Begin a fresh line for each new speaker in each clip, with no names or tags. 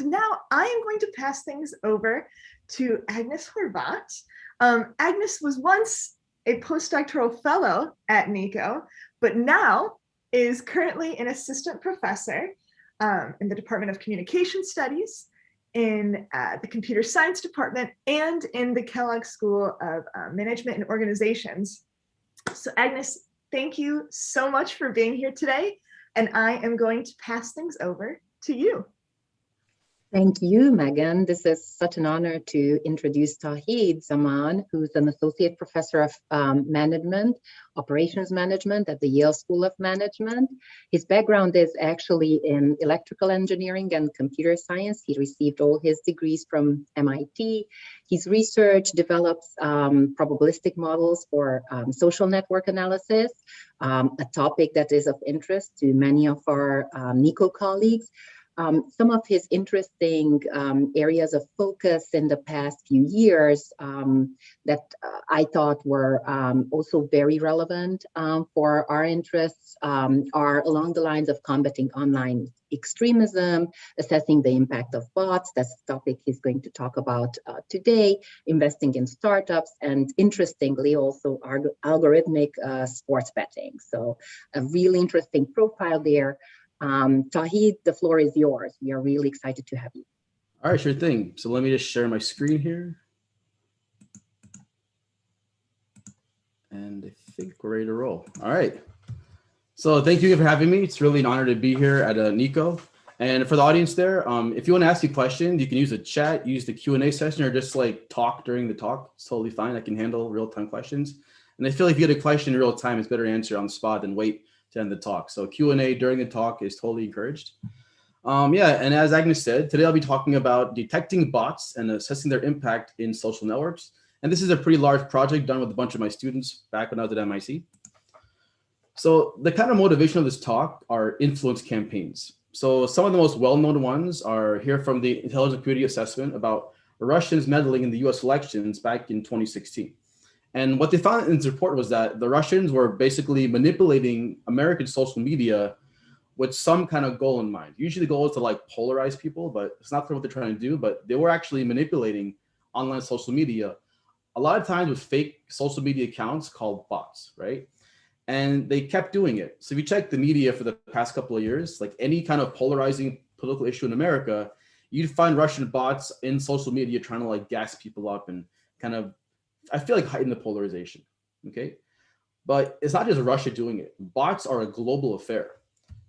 And now I am going to pass things over to Agnes Horvat. Agnes was once a postdoctoral fellow at NICO, but now is currently an assistant professor in the Department of Communication Studies, in the Computer Science Department, and in the Kellogg School of Management and Organizations. So Agnes, thank you so much for being here today, and I am going to pass things over to you.
Thank you, Megan. This is such an honor to introduce Tauhid Zaman, who's an associate professor of operations management at the Yale School of Management. His background is actually in electrical engineering and computer science. He received all his degrees from MIT. His research develops probabilistic models for social network analysis, a topic that is of interest to many of our NICO colleagues. Some of his interesting areas of focus in the past few years that I thought were also very relevant for our interests are along the lines of combating online extremism, assessing the impact of bots, that's the topic he's going to talk about today, investing in startups, and interestingly also algorithmic sports betting. So a really interesting profile there. Tauhid, the floor is yours. We are really excited to have you.
All right, sure thing. So let me just share my screen here. And I think we're ready to roll. All right. So thank you for having me. It's really an honor to be here at NICO. And for the audience there, if you want to ask me questions, you can use the chat, use the Q&A session, or just like talk during the talk. It's totally fine. I can handle real-time questions. And I feel like if you get a question in real time, it's better to answer on the spot than wait to end the talk. So Q&A during the talk is totally encouraged. Yeah, and as Agnes said, today I'll be talking about detecting bots and assessing their impact in social networks. And this is a pretty large project done with a bunch of my students back when I was at MIT. So the kind of motivation of this talk are influence campaigns. So some of the most well-known ones are here from the Intelligence Community Assessment about Russians meddling in the US elections back in 2016. And what they found in this report was that the Russians were basically manipulating American social media with some kind of goal in mind. Usually the goal is to like polarize people, but it's not clear what they're trying to do, but they were actually manipulating online social media, a lot of times with fake social media accounts called bots, right? And they kept doing it. So if you check the media for the past couple of years, like any kind of polarizing political issue in America, you'd find Russian bots in social media trying to like gas people up and kind of, I feel like, heighten the polarization, okay? But it's not just Russia doing it. Bots are a global affair.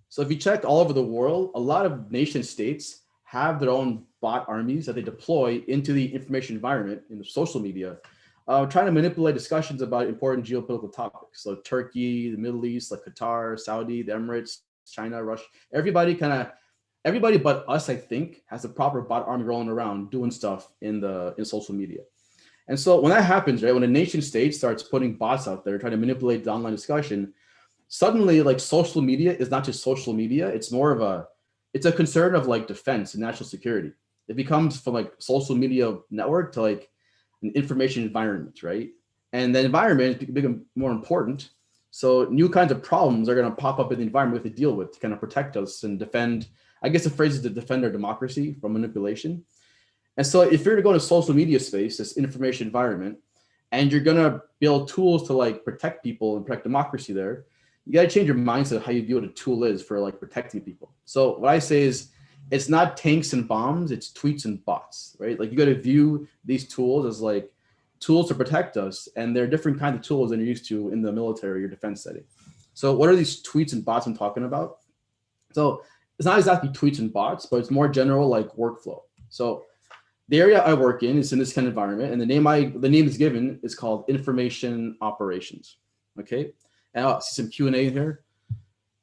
So if you check all over the world, a lot of nation states have their own bot armies that they deploy into the information environment in the social media, trying to manipulate discussions about important geopolitical topics. So Turkey, the Middle East, like Qatar, Saudi, the Emirates, China, Russia, everybody but us, I think, has a proper bot army rolling around doing stuff in social media. And so when that happens, right, when a nation state starts putting bots out there, trying to manipulate the online discussion, suddenly like social media is not just social media, it's more of it's a concern of like defense and national security. It becomes from like social media network to like an information environment, right? And the environment is becoming more important. So new kinds of problems are going to pop up in the environment we have to deal with to kind of protect us and defend, I guess the phrase is to defend our democracy from manipulation. And so if you're to go into social media space, this information environment, and you're going to build tools to like protect people and protect democracy there, you got to change your mindset of how you view what a tool is for like protecting people. So what I say is it's not tanks and bombs, it's tweets and bots, right? Like you got to view these tools as like tools to protect us. And they're different kinds of tools than you're used to in the military or defense setting. So what are these tweets and bots I'm talking about? So it's not exactly tweets and bots, but it's more general like workflow. So the area I work in is in this kind of environment, and the name is given is called information operations. Okay, and I'll see some Q&A here.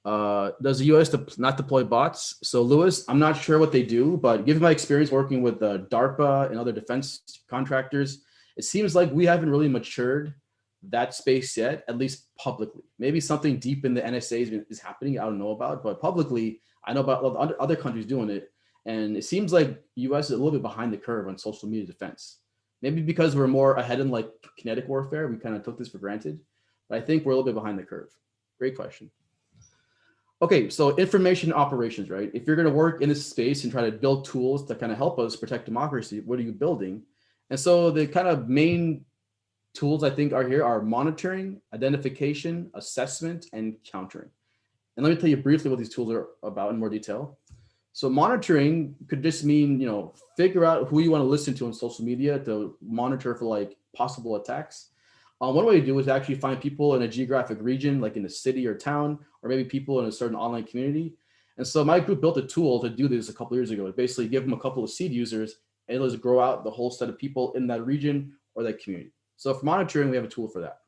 Does the U.S. not deploy bots? So Lewis, I'm not sure what they do, but given my experience working with DARPA and other defense contractors, it seems like we haven't really matured that space yet, at least publicly. Maybe something deep in the NSA is happening I don't know about, but publicly I know about other countries doing it. And it seems like US is a little bit behind the curve on social media defense. Maybe because we're more ahead in like kinetic warfare, we kind of took this for granted. But I think we're a little bit behind the curve. Great question. Okay, so information operations, right? If you're going to work in this space and try to build tools to kind of help us protect democracy, what are you building? And so the kind of main tools I think are here are monitoring, identification, assessment, and countering. And let me tell you briefly what these tools are about in more detail. So monitoring could just mean, figure out who you want to listen to on social media to monitor for like possible attacks. One way to do is to actually find people in a geographic region, like in a city or town, or maybe people in a certain online community. And so my group built a tool to do this a couple of years ago. It basically give them a couple of seed users and it'll just grow out the whole set of people in that region or that community. So for monitoring, we have a tool for that.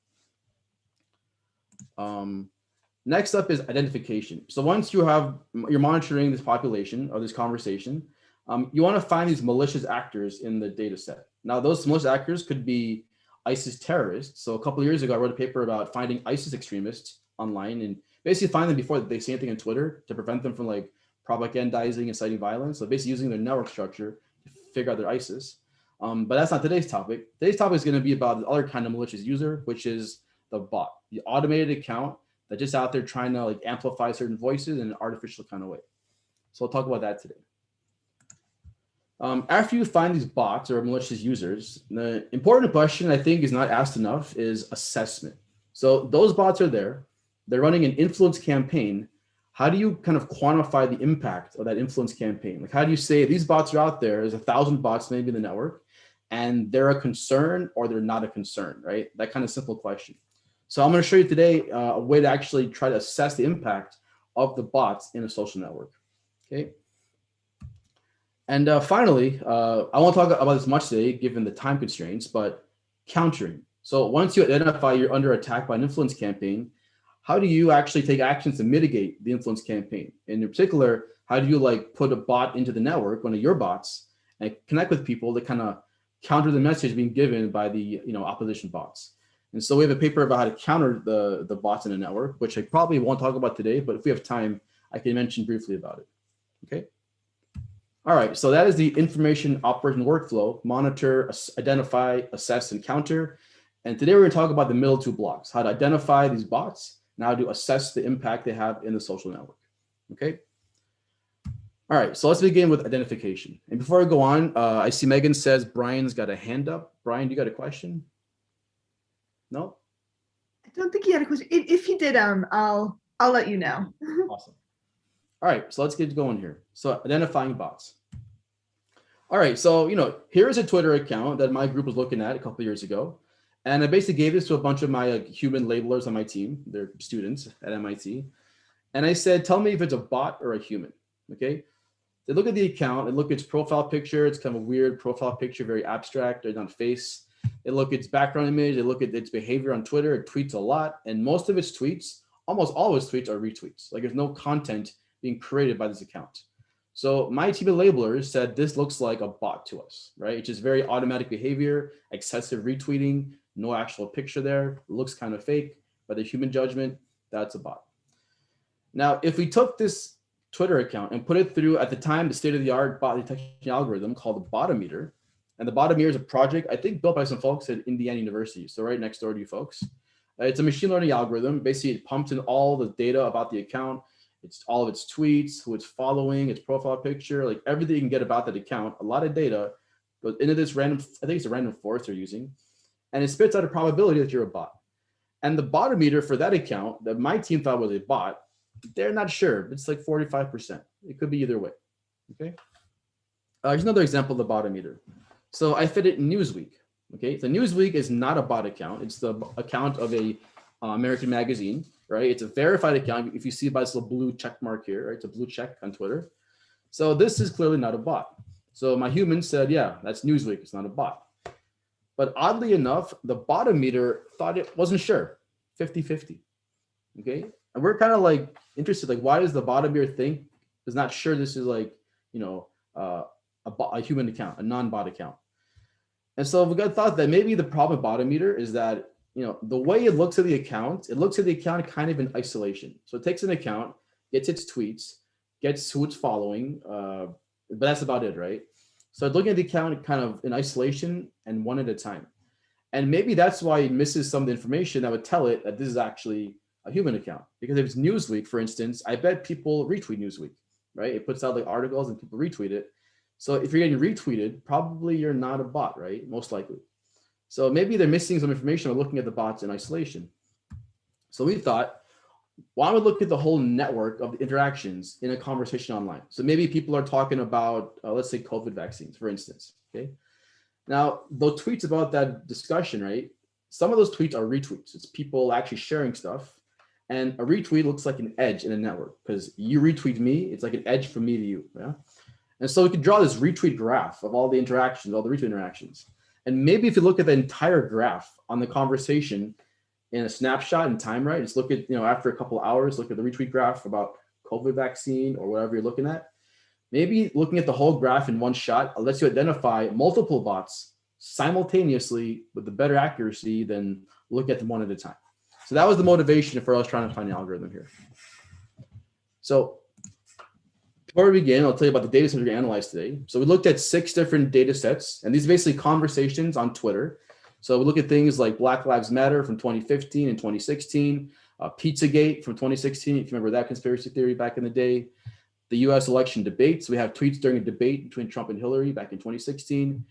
Next up is identification. So once you're monitoring this population or this conversation, you want to find these malicious actors in the data set. Now, those malicious actors could be ISIS terrorists. So a couple of years ago, I wrote a paper about finding ISIS extremists online and basically find them before they say anything on Twitter to prevent them from like propagandizing, inciting violence. So basically using their network structure to figure out their ISIS. But that's not today's topic. Today's topic is going to be about the other kind of malicious user, which is the bot, the automated account that's just out there trying to like amplify certain voices in an artificial kind of way. So I'll talk about that today. After you find these bots or malicious users, the important question I think is not asked enough is assessment. So those bots are there, they're running an influence campaign. How do you kind of quantify the impact of that influence campaign? Like, how do you say these bots are out there, there's 1,000 bots maybe in the network, and they're a concern or they're not a concern, right? That kind of simple question. So I'm going to show you today a way to actually try to assess the impact of the bots in a social network, okay? And finally, I won't talk about this much today given the time constraints, but countering. So once you identify you're under attack by an influence campaign, how do you actually take actions to mitigate the influence campaign? And in particular, how do you like put a bot into the network, one of your bots, and connect with people to kind of counter the message being given by the opposition bots? And so we have a paper about how to counter the bots in a network, which I probably won't talk about today, but if we have time, I can mention briefly about it, okay? All right, so that is the information operation workflow: monitor, identify, assess, and counter. And today we're going to talk about the middle two blocks: how to identify these bots and how to assess the impact they have in the social network. Okay. All right, so let's begin with identification. And before I go on, I see Megan says Brian's got a hand up. Brian, you got a question? No?
I don't think he had a question. If he did, I'll let you know.
Awesome. All right, so let's get going here. So identifying bots. All right, so here is a Twitter account that my group was looking at a couple of years ago. And I basically gave this to a bunch of my human labelers on my team. They're students at MIT. And I said, tell me if it's a bot or a human, okay? They look at the account and look at its profile picture. It's kind of a weird profile picture, very abstract, right on face. They look at its background image. They look at its behavior on Twitter. It tweets a lot. And most of its tweets, almost all of its tweets are retweets. Like there's no content being created by this account. So my team of labelers said this looks like a bot to us, right? It's just very automatic behavior, excessive retweeting, no actual picture there. It looks kind of fake, but the human judgment, that's a bot. Now, if we took this Twitter account and put it through, at the time, the state-of-the-art bot detection algorithm called the Botometer, and the Botometer is a project, I think, built by some folks at Indiana University, so right next door to you folks. It's a machine learning algorithm. Basically, it pumps in all the data about the account. It's all of its tweets, who it's following, its profile picture, like everything you can get about that account. A lot of data goes into this random, I think it's a random forest they're using, and it spits out a probability that you're a bot. And the Botometer for that account that my team thought was a bot, they're not sure. It's like 45%. It could be either way, okay? Here's another example of the Botometer. So I fit it in Newsweek, okay? So Newsweek is not a bot account. It's the account of a American magazine, right? It's a verified account. If you see by this little blue check mark here, right? It's a blue check on Twitter. So this is clearly not a bot. So my human said, yeah, that's Newsweek. It's not a bot. But oddly enough, the Botometer thought it wasn't sure, 50-50, okay? And we're kind of like interested, like why does the Botometer think is not sure this is like, a human account, a non-bot account? And so we got thought that maybe the problem with Botometer is that, the way it looks at the account, kind of in isolation. So it takes an account, gets its tweets, gets who it's following, but that's about it, right? So looking at the account kind of in isolation and one at a time. And maybe that's why it misses some of the information that would tell it that this is actually a human account. Because if it's Newsweek, for instance, I bet people retweet Newsweek, right? It puts out like articles and people retweet it. So if you're getting retweeted, probably you're not a bot, right? Most likely. So maybe they're missing some information or looking at the bots in isolation. So we thought, why don't we look at the whole network of the interactions in a conversation online? So maybe people are talking about, let's say, COVID vaccines, for instance. Okay. Now, the tweets about that discussion, right? Some of those tweets are retweets. It's people actually sharing stuff. And a retweet looks like an edge in a network because you retweet me, it's like an edge from me to you. Yeah. And so we could draw this retweet graph of all the interactions, all the retweet interactions. And maybe if you look at the entire graph on the conversation in a snapshot in time, right? Just look at, after a couple of hours, look at the retweet graph about COVID vaccine or whatever you're looking at. Maybe looking at the whole graph in one shot lets you identify multiple bots simultaneously with the better accuracy than look at them one at a time. So that was the motivation for us trying to find the algorithm here. So before we begin, I'll tell you about the data sets we're going to analyze today. So we looked at 6 different data sets, and these are basically conversations on Twitter. So we look at things like Black Lives Matter from 2015 and 2016, Pizzagate from 2016, if you remember that conspiracy theory back in the day, the US election debates. We have tweets during a debate between Trump and Hillary back in 2016.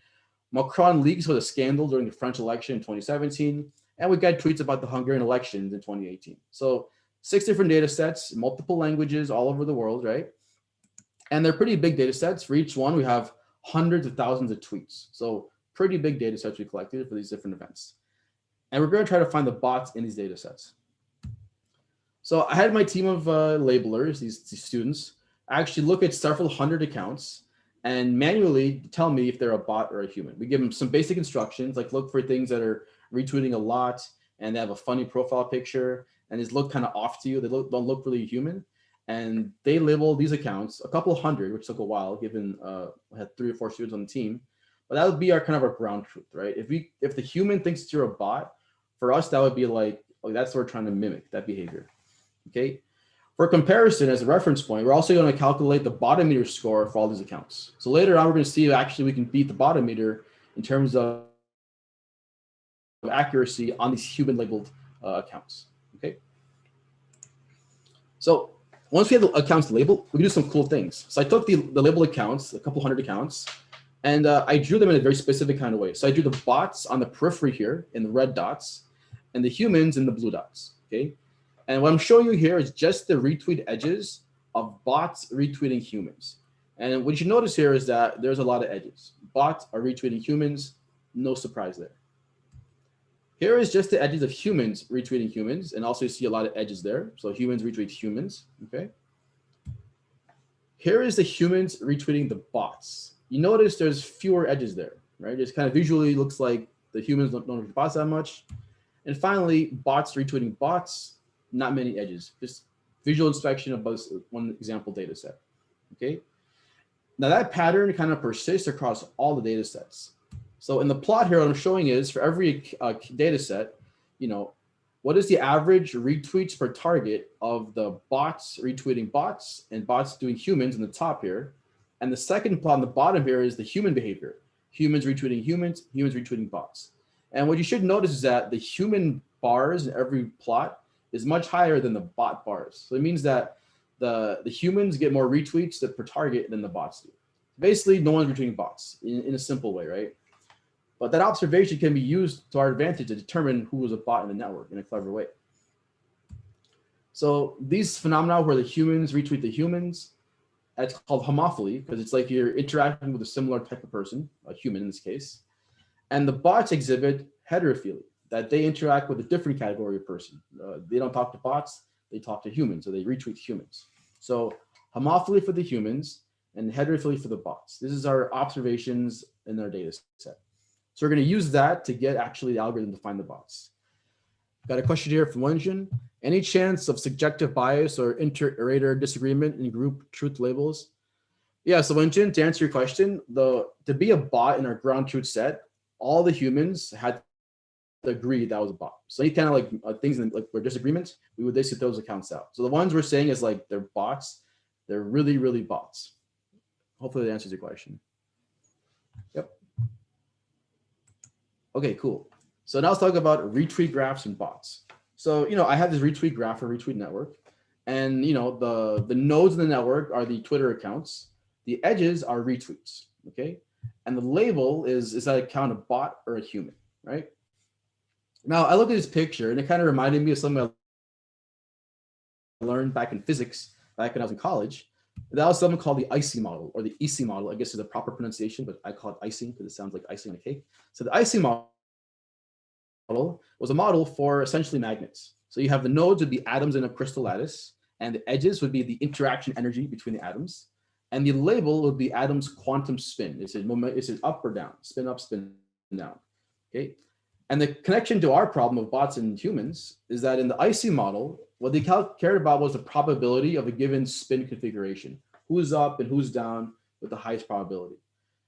Macron leaks with a scandal during the French election in 2017. And we got tweets about the Hungarian elections in 2018. So 6 different data sets, multiple languages all over the world, right? And they're pretty big data sets. For each one, we have hundreds of thousands of tweets. So pretty big data sets we collected for these different events. And we're going to try to find the bots in these data sets. So I had my team of labelers, these students, actually look at several hundred accounts and manually tell me if they're a bot or a human. We give them some basic instructions, like look for things that are retweeting a lot and they have a funny profile picture and these look kind of off to you. They don't look really human. And they label these accounts, a couple hundred, which took a while given I had 3 or 4 students on the team. But that would be our kind of our ground truth, right? If the human thinks you're a bot, for us, that would be like, oh, that's what we're trying to mimic, that behavior. Okay. For comparison, as a reference point, we're also going to calculate the bottom meter score for all these accounts. So later on, we're going to see if actually we can beat the bottom meter in terms of accuracy on these human labeled accounts. Okay. So once we have the accounts labeled, we can do some cool things. So I took the labeled accounts, a couple hundred accounts, and I drew them in a very specific kind of way. So I drew the bots on the periphery here in the red dots and the humans in the blue dots. Okay. And what I'm showing you here is just the retweet edges of bots retweeting humans. And what you notice here is that there's a lot of edges. Bots are retweeting humans, no surprise there. Here is just the edges of humans retweeting humans, and also you see a lot of edges there. So humans retweet humans, okay? Here is the humans retweeting the bots. You notice there's fewer edges there, right? It kind of visually looks like the humans don't retweet bots that much. And finally, bots retweeting bots, not many edges, just visual inspection of one example data set, okay? Now that pattern kind of persists across all the data sets. So in the plot here, what I'm showing is for every data set, what is the average retweets per target of the bots retweeting bots and bots doing humans in the top here. And the second plot on the bottom here is the human behavior, humans retweeting humans, humans retweeting bots. And what you should notice is that the human bars in every plot is much higher than the bot bars. So it means that the humans get more retweets per target than the bots do. Basically, no one's retweeting bots in a simple way, right? But that observation can be used to our advantage to determine who was a bot in the network in a clever way. So these phenomena where the humans retweet the humans, that's called homophily because it's like you're interacting with a similar type of person, a human in this case. And the bots exhibit heterophily, that they interact with a different category of person. They don't talk to bots, they talk to humans, so they retweet humans. So homophily for the humans and heterophily for the bots. This is our observations in our data set. So we're going to use that to get actually the algorithm to find the bots. Got a question here from Wenjin. Any chance of subjective bias or inter-iterator disagreement in group truth labels? Yeah, so Wenjin, to answer your question, to be a bot in our ground truth set, all the humans had to agree that was a bot. So any kind of like things like where disagreements, we would basically throw those accounts out. So the ones we're saying is like they're bots, they're really, really bots. Hopefully that answers your question. Yep. Okay, cool. So now let's talk about retweet graphs and bots. So, I have this retweet graph or retweet network, and the nodes in the network are the Twitter accounts. The edges are retweets, okay? And the label is that account a bot or a human, right? Now, I look at this picture and it kind of reminded me of something I learned back in physics back when I was in college. That was something called the IC model, or the EC model, I guess is the proper pronunciation, but I call it icing because it sounds like icing on a cake. So the IC model was a model for essentially magnets. So you have the nodes would be atoms in a crystal lattice, and the edges would be the interaction energy between the atoms, and the label would be atoms quantum spin. Is it up or down? Spin up, spin down. Okay. And the connection to our problem of bots and humans is that in the IC model, what they cared about was the probability of a given spin configuration. Who's up and who's down with the highest probability.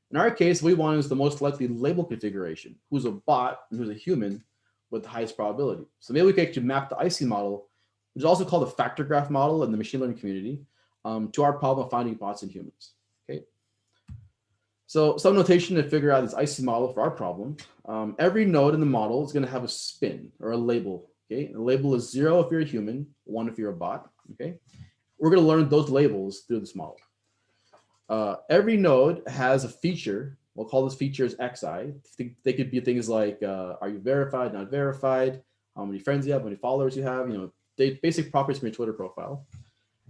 In our case, we want is the most likely label configuration. Who's a bot and who's a human with the highest probability. So maybe we can actually map the IC model, which is also called a factor graph model in the machine learning community, to our problem of finding bots and humans. Okay. So some notation to figure out this IC model for our problem. Every node in the model is going to have a spin or a label. Okay. And the label is 0 if you're a human, 1 if you're a bot. Okay. We're going to learn those labels through this model. Every node has a feature. We'll call this features XI. They could be things like, are you verified, not verified? How many friends you have, how many followers you have, basic properties from your Twitter profile.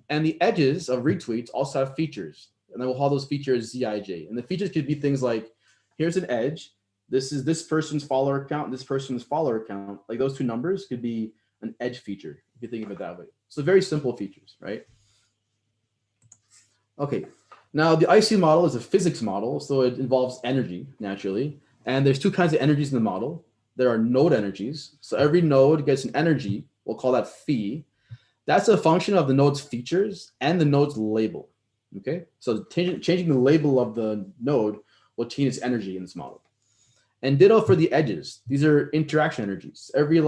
And the edges of retweets also have features. And then we'll call those features ZIJ. And the features could be things like, here's an edge. This is this person's follower account, this person's follower account. Like those two numbers could be an edge feature, if you think of it that way. So very simple features, right? Okay. Now, the IC model is a physics model, so it involves energy, naturally. And there's two kinds of energies in the model. There are node energies. So every node gets an energy. We'll call that phi. That's a function of the node's features and the node's label. Okay? So changing the label of the node will change its energy in this model. And ditto for the edges. These are interaction energies. Every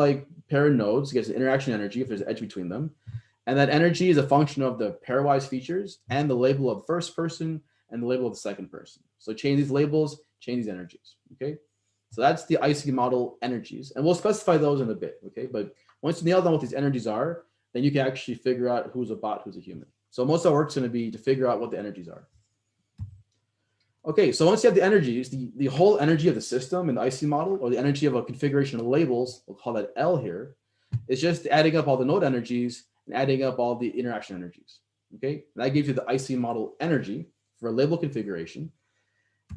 pair of nodes gets an interaction energy if there's an edge between them. And that energy is a function of the pairwise features and the label of the first person and the label of the second person. So change these labels, change these energies, okay? So that's the IC model energies. And we'll specify those in a bit, okay? But once you nail down what these energies are, then you can actually figure out who's a bot, who's a human. So most of our work's gonna be to figure out what the energies are. Okay, so once you have the energies, the whole energy of the system in the IC model, or the energy of a configuration of labels, we'll call that L here, is just adding up all the node energies and adding up all the interaction energies, okay? And that gives you the IC model energy for a label configuration.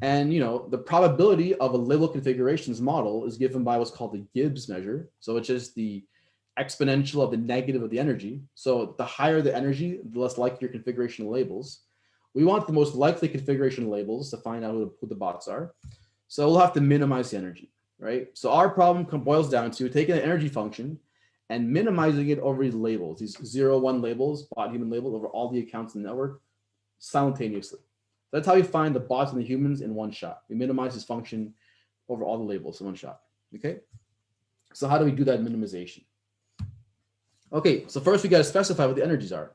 And the probability of a label configurations model is given by what's called the Gibbs measure. So it's just the exponential of the negative of the energy. So the higher the energy, the less likely your configuration of labels. We want the most likely configuration of labels to find out who the bots are. So we'll have to minimize the energy, right? So our problem boils down to taking an energy function and minimizing it over these labels, these 0, 1 labels, bot human label over all the accounts in the network simultaneously. That's how we find the bots and the humans in one shot. We minimize this function over all the labels in one shot, okay? So how do we do that minimization? Okay, so first we gotta specify what the energies are.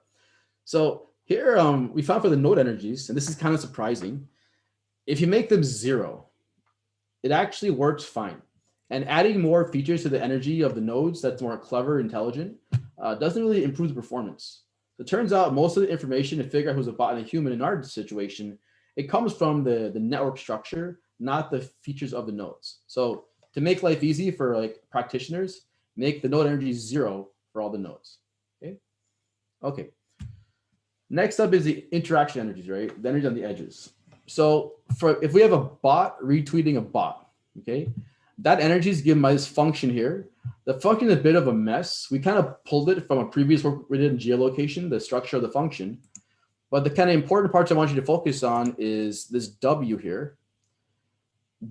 So here we found for the node energies, and this is kind of surprising, if you make them 0, it actually works fine. And adding more features to the energy of the nodes that's more clever, intelligent, doesn't really improve the performance. So it turns out most of the information to figure out who's a bot and a human in our situation, it comes from the network structure, not the features of the nodes. So to make life easy for practitioners, make the node energy 0 for all the nodes. Okay. Next up is the interaction energies, right? The energy on the edges. So if we have a bot retweeting a bot, okay, that energy is given by this function here. The function is a bit of a mess. We kind of pulled it from a previous work we did in geolocation, the structure of the function. But the kind of important parts I want you to focus on is this W here.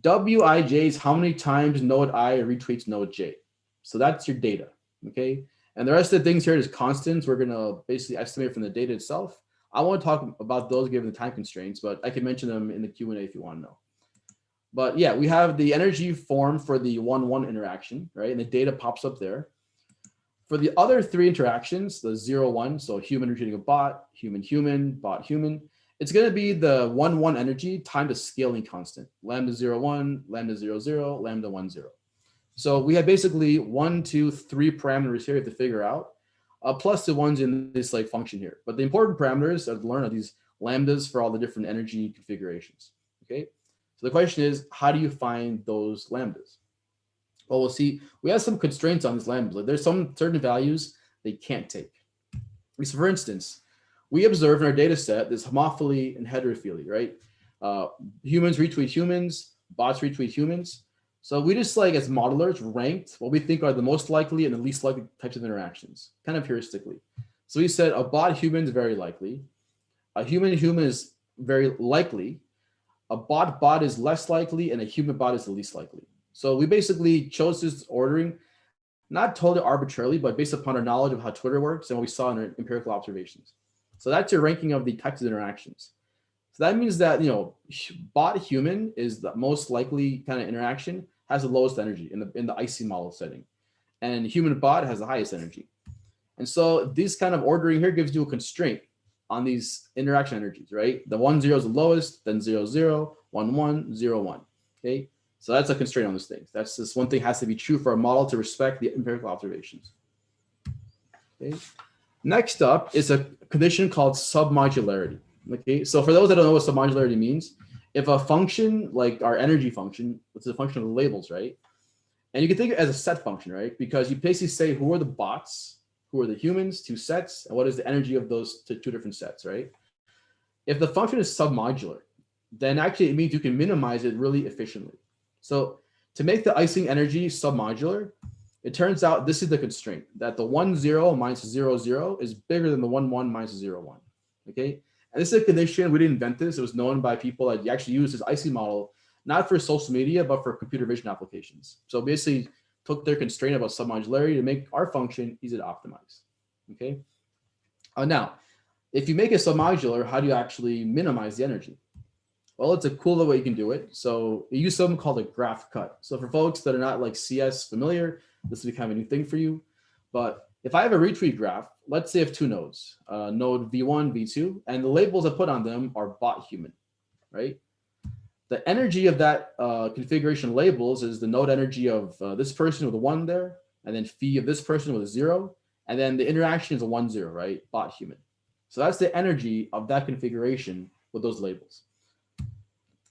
Wij is how many times node I retweets node J. So that's your data, okay? And the rest of the things here is constants. We're gonna basically estimate from the data itself. I won't talk about those given the time constraints, but I can mention them in the Q&A if you want to know. But yeah, we have the energy form for the 1-1 interaction, right? And the data pops up there. For the other 3 interactions, the 0-1, so human retweeting a bot, human, bot, human, it's going to be the 1-1 energy times the scaling constant, lambda 0-1, lambda 0-0, lambda 1-0. So we have basically 1, 2, 3 parameters here we have to figure out, plus the ones in this like function here. But the important parameters to learn are these lambdas for all the different energy configurations. Okay. So the question is, how do you find those lambdas? Well, we'll see. We have some constraints on these lambdas. Like there's some certain values they can't take. So for instance, we observe in our data set this homophily and heterophily, right? Humans retweet humans, bots retweet humans. So we just like as modelers ranked what we think are the most likely and the least likely types of interactions, kind of heuristically. So we said a bot human is very likely, a human is very likely, a bot is less likely, and a human bot is the least likely. So we basically chose this ordering, not totally arbitrarily, but based upon our knowledge of how Twitter works and what we saw in our empirical observations. So that's your ranking of the types of interactions. So that means that, you know, bot human is the most likely kind of interaction, has the lowest energy in the IC model setting, and human bot has the highest energy. And so this kind of ordering here gives you a constraint on these interaction energies, right? The 1, 0 is the lowest, then 0, 0, 1, 1, 0, 1. Okay, so that's a constraint on these things. That's this one thing has to be true for a model to respect the empirical observations. Okay. Next up is a condition called submodularity. Okay, so for those that don't know what submodularity means, if a function like our energy function, which is a function of the labels, right? And you can think of it as a set function, right? Because you basically say who are the bots, who are the humans, 2 sets, and what is the energy of those 2 different sets, right? If the function is submodular, then actually it means you can minimize it really efficiently. So to make the icing energy submodular, it turns out this is the constraint, that the 1, 0 minus 0, 0 is bigger than the 1, 1 minus 0, 1. Okay, and this is a condition, we didn't invent this, it was known by people that actually use this IC model, not for social media, but for computer vision applications. So basically took their constraint about submodularity to make our function easy to optimize. Okay, now, if you make it submodular, how do you actually minimize the energy? Well, it's a cool way you can do it. So you use something called a graph cut. So for folks that are not like CS familiar, this will be kind of a new thing for you. But if I have a retweet graph, let's say I have 2 nodes, node V1, V2, and the labels I put on them are bot human, right? The energy of that configuration labels is the node energy of this person with a 1 there, and then phi of this person with a 0, and then the interaction is a 1, 0, right? Bot human. So that's the energy of that configuration with those labels.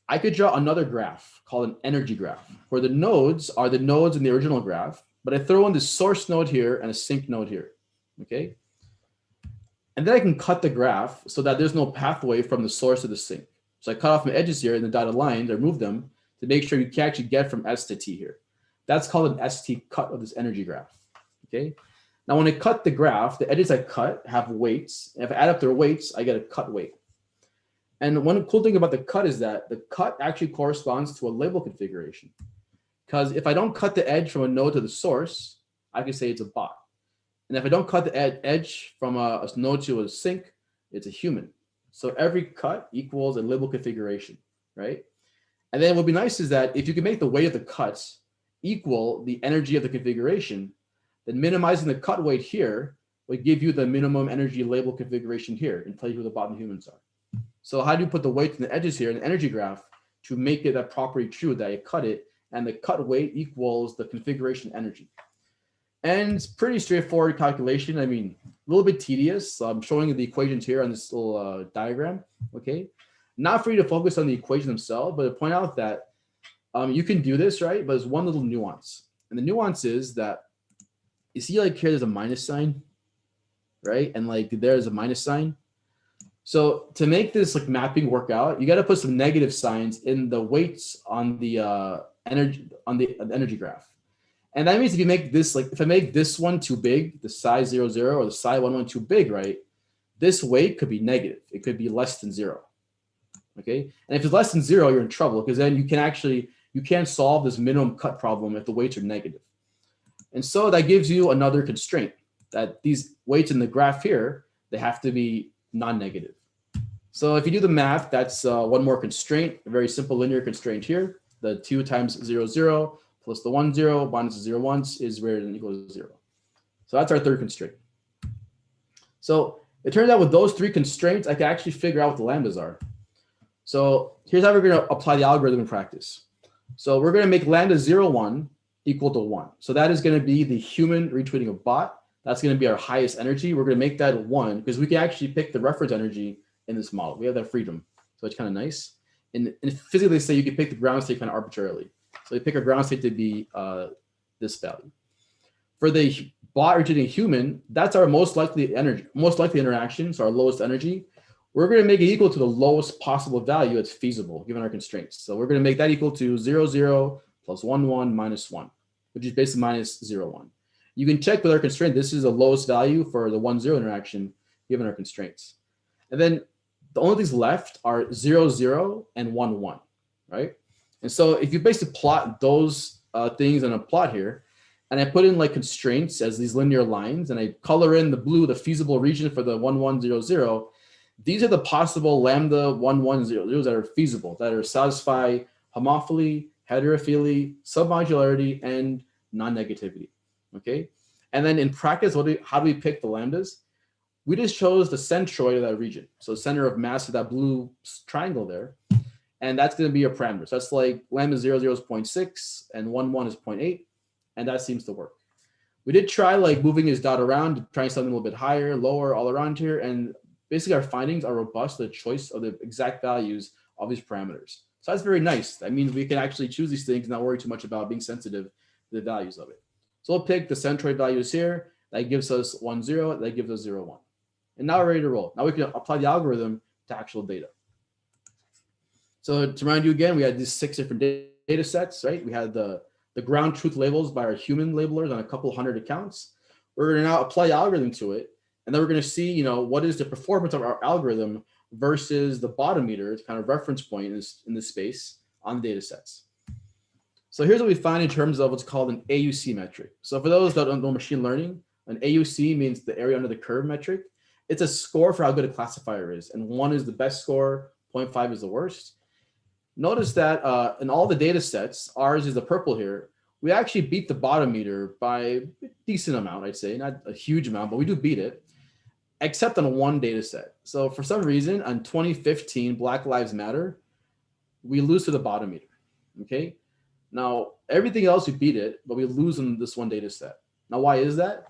I could draw another graph called an energy graph, where the nodes are the nodes in the original graph, but I throw in the source node here and a sink node here, okay? And then I can cut the graph so that there's no pathway from the source to the sink. So I cut off my edges here and the dotted lines, I remove them to make sure you can actually get from S to T here. That's called an ST cut of this energy graph, okay? Now when I cut the graph, the edges I cut have weights. And if I add up their weights, I get a cut weight. And one cool thing about the cut is that the cut actually corresponds to a label configuration. Because if I don't cut the edge from a node to the source, I can say it's a bot. And if I don't cut the edge from a node to a sink, it's a human. So every cut equals a label configuration, right? And then what would be nice is that if you can make the weight of the cuts equal the energy of the configuration, then minimizing the cut weight here would give you the minimum energy label configuration here and tell you who the bot and humans are. So how do you put the weights and the edges here in the energy graph to make it that properly true that you cut it and the cut weight equals the configuration energy? And it's pretty straightforward calculation. I mean, a little bit tedious. So I'm showing you the equations here on this little diagram, okay? Not for you to focus on the equation themselves, but to point out that you can do this, right? But there's one little nuance. And the nuance is that you see like here, there's a minus sign, right? And like there's a minus sign. So to make this like mapping work out, you got to put some negative signs in the weights on the energy graph. And that means if you make this, like if I make this one too big, the psi 0, 0 or the psi 1, 1 too big, right? This weight could be negative. It could be less than 0. Okay. And if it's less than 0, you're in trouble because then you can't solve this minimum cut problem if the weights are negative. And so that gives you another constraint that these weights in the graph here, they have to be non-negative. So if you do the math, that's one more constraint, a very simple linear constraint here. The 2 times 0, 0 plus the 1, 0 minus the 0, 1 is greater than or equal to 0. So that's our third constraint. So it turns out with those 3 constraints, I can actually figure out what the lambdas are. So here's how we're going to apply the algorithm in practice. So we're going to make lambda 0, 1 equal to 1. So that is going to be the human retweeting a bot. That's going to be our highest energy. We're going to make that 1 because we can actually pick the reference energy in this model. We have that freedom. So it's kind of nice. And physically, they say you can pick the ground state kind of arbitrarily. So you pick a ground state to be this value. For the bot retweeting human, that's our most likely interaction, so our lowest energy. We're going to make it equal to the lowest possible value that's feasible given our constraints. So we're going to make that equal to 0, 0 plus 1, 1 minus 1, which is basically minus 0, 1. You can check with our constraint. This is the lowest value for the 1, 0 interaction given our constraints. And then the only things left are 0, 0 and 1, 1, right? And so if you basically plot those things in a plot here, and I put in like constraints as these linear lines, and I color in the blue, the feasible region for the 1, 1, 0, 0, these are the possible lambda 1, 1, 0, 0s that are feasible, that are satisfy homophily, heterophily, submodularity, and non-negativity, okay? And then in practice, how do we pick the lambdas? We just chose the centroid of that region. So center of mass of that blue triangle there. And that's going to be a parameter. So that's like lambda 0, 0 is 0.6 and 1, 1 is 0.8. And that seems to work. We did try like moving his dot around, trying something a little bit higher, lower, all around here. And basically our findings are robust to the choice of the exact values of these parameters. So that's very nice. That means we can actually choose these things and not worry too much about being sensitive to the values of it. So we'll pick the centroid values here. That gives us 1, 0. That gives us 0, 1. And now we're ready to roll. Now we can apply the algorithm to actual data. So to remind you again, we had these 6 different data sets, right? We had the ground truth labels by our human labelers on a couple hundred accounts. We're going to now apply the algorithm to it. And then we're going to see, what is the performance of our algorithm versus the bottom meter, kind of reference point in this space on the data sets. So here's what we find in terms of what's called an AUC metric. So for those that don't know machine learning, an AUC means the area under the curve metric. It's a score for how good a classifier is. And 1 is the best score, 0.5 is the worst. Notice that in all the data sets, ours is the purple here. We actually beat the bottom meter by a decent amount, I'd say, not a huge amount, but we do beat it, except on one data set. So for some reason, on 2015, Black Lives Matter, we lose to the bottom meter, okay? Now, everything else, we beat it, but we lose on this one data set. Now, why is that?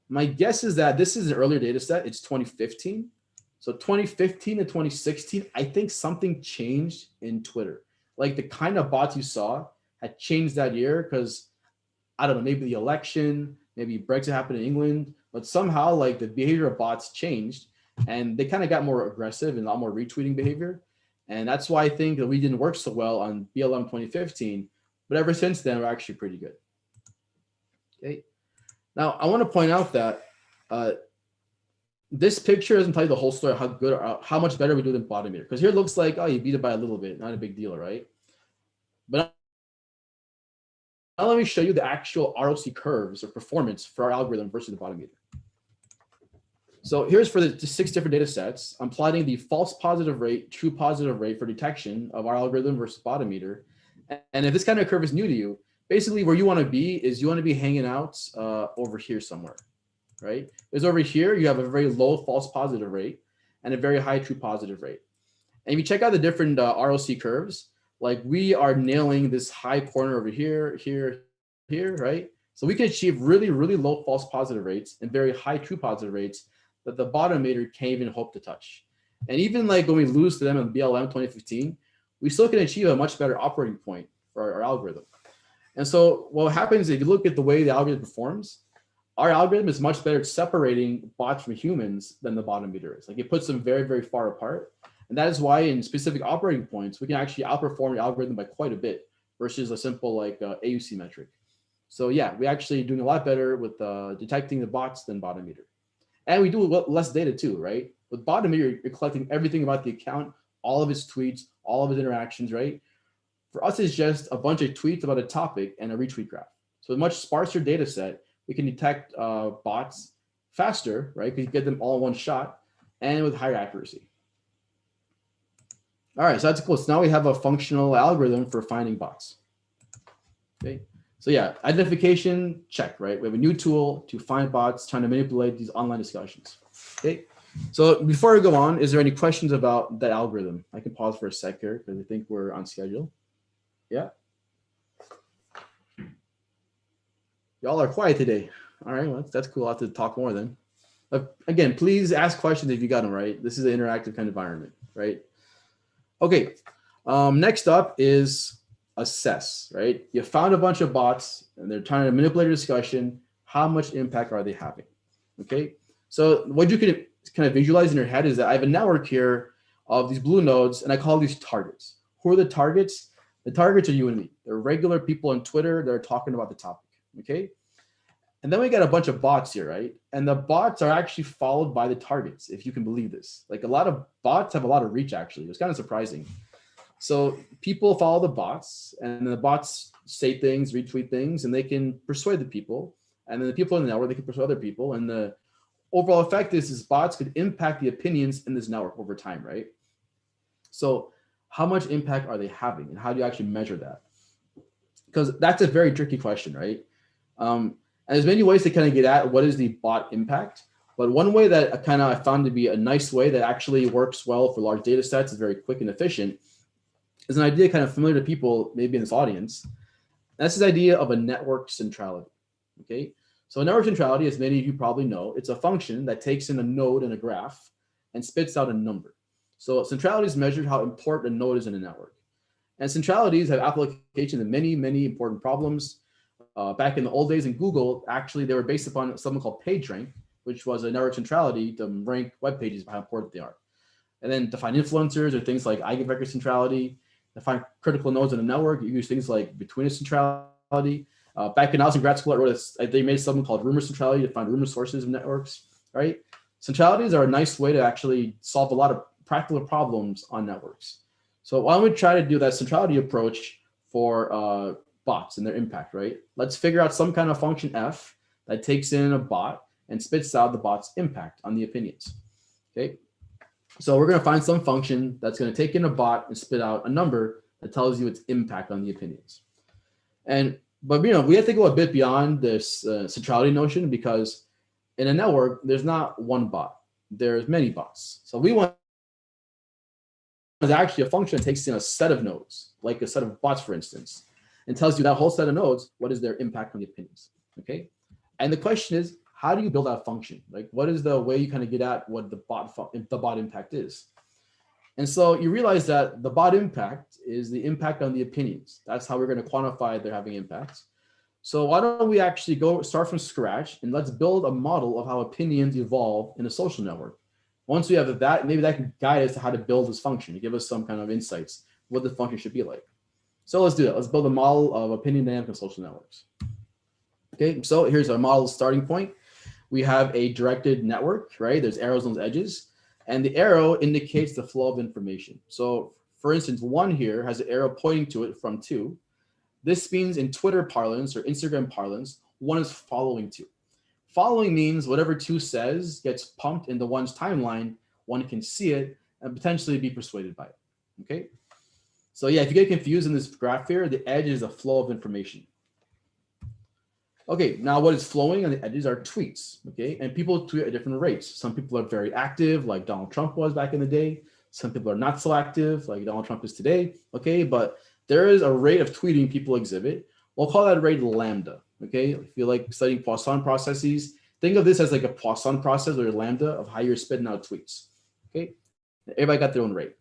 My guess is that this is an earlier data set. It's 2015. So 2015 to 2016, I think something changed in Twitter. Like the kind of bots you saw had changed that year because, I don't know, maybe the election, maybe Brexit happened in England, but somehow like the behavior of bots changed and they kind of got more aggressive and a lot more retweeting behavior. And that's why I think that we didn't work so well on BLM 2015, but ever since then, we're actually pretty good. Okay. Now, I want to point out that this picture doesn't tell you the whole story, how good or how much better we do than bottom meter. Because here it looks like, oh, you beat it by a little bit, not a big deal, right? But now let me show you the actual ROC curves or performance for our algorithm versus the bottom meter. So here's for the 6 different data sets. I'm plotting the false positive rate, true positive rate for detection of our algorithm versus bottom meter. And if this kind of curve is new to you, basically where you want to be is you want to be hanging out over here somewhere, right? Because over here, you have a very low false positive rate and a very high true positive rate. And if you check out the different ROC curves, like we are nailing this high corner over here, here, right? So we can achieve really, really low false positive rates and very high true positive rates that the bottom meter can't even hope to touch. And even like when we lose to them in BLM 2015, we still can achieve a much better operating point for our algorithm. And so what happens if you look at the way the algorithm performs, our algorithm is much better at separating bots from humans than the bottom meter is. Like it puts them very, very far apart. And that is why in specific operating points, we can actually outperform the algorithm by quite a bit versus a simple like AUC metric. So yeah, we're actually doing a lot better with detecting the bots than bottom meter. And we do less data too, right? With bottom meter, you're collecting everything about the account, all of his tweets, all of his interactions, right? For us, it's just a bunch of tweets about a topic and a retweet graph. So a much sparser data set, we can detect bots faster, right? Because you get them all in one shot and with higher accuracy. All right, so that's cool. So now we have a functional algorithm for finding bots. Okay, so yeah, identification, check, right? We have a new tool to find bots, trying to manipulate these online discussions. Okay, so before I go on, is there any questions about that algorithm? I can pause for a sec here because I think we're on schedule. Yeah. Y'all are quiet today. All right, well, that's cool. I'll have to talk more then. Again, please ask questions if you got them, right? This is an interactive kind of environment, right? Okay, next up is assess, right? You found a bunch of bots and they're trying to manipulate a discussion. How much impact are they having? Okay, so what you can kind of visualize in your head is that I have a network here of these blue nodes and I call these targets. Who are the targets? The targets are you and me. They're regular people on Twitter that are talking about the topic, okay? And then we got a bunch of bots here, right? And the bots are actually followed by the targets, if you can believe this. Like a lot of bots have a lot of reach, actually. It's kind of surprising. So people follow the bots, and the bots say things, retweet things, and they can persuade the people. And then the people in the network, they can persuade other people. And the overall effect is bots could impact the opinions in this network over time, right? So how much impact are they having, and how do you actually measure that? Because that's a very tricky question, right? And there's many ways to kind of get at what is the bot impact. But one way that I found to be a nice way that actually works well for large data sets, is very quick and efficient, is an idea kind of familiar to people maybe in this audience. That's this idea of a network centrality, okay? So a network centrality, as many of you probably know, it's a function that takes in a node in a graph and spits out a number. So centrality is measured how important a node is in a network. And centralities have application in many, many important problems. Back in the old days in Google, actually, they were based upon something called PageRank, which was a network centrality to rank web pages by how important they are. And then to find influencers or things like eigenvector centrality, to find critical nodes in a network, you use things like between centrality. Back in I was in grad school, they made something called rumor centrality to find rumor sources of networks, right? Centralities are a nice way to actually solve a lot of practical problems on networks. So why don't we try to do that centrality approach for bots and their impact, right? Let's figure out some kind of function f that takes in a bot and spits out the bot's impact on the opinions, okay? So we're going to find some function that's going to take in a bot and spit out a number that tells you its impact on the opinions. But we have to go a bit beyond this centrality notion, because in a network, there's not one bot, there's many bots. So we want is actually a function that takes in a set of nodes, like a set of bots, for instance, and tells you that whole set of nodes, what is their impact on the opinions, okay? And the question is, how do you build that function? Like, what is the way you kind of get at what the bot impact is? And so you realize that the bot impact is the impact on the opinions. That's how we're going to quantify they're having impacts. So why don't we actually start from scratch and let's build a model of how opinions evolve in a social network. Once we have that, maybe that can guide us to how to build this function, to give us some kind of insights, what the function should be like. So let's do it. Let's build a model of opinion dynamics in social networks. Okay, so here's our model starting point. We have a directed network, right? There's arrows on those edges, and the arrow indicates the flow of information. So for instance, 1 here has an arrow pointing to it from 2. This means in Twitter parlance or Instagram parlance, 1 is following 2. Following means whatever 2 says gets pumped into 1's timeline, 1 can see it and potentially be persuaded by it, okay? So yeah, if you get confused in this graph here, the edge is a flow of information. Okay, now what is flowing on the edges are tweets, okay? And people tweet at different rates. Some people are very active, like Donald Trump was back in the day. Some people are not so active, like Donald Trump is today, okay? But there is a rate of tweeting people exhibit. We'll call that rate lambda, okay? If you like studying Poisson processes, think of this as like a Poisson process or a lambda of how you're spitting out tweets, okay? Everybody got their own rate.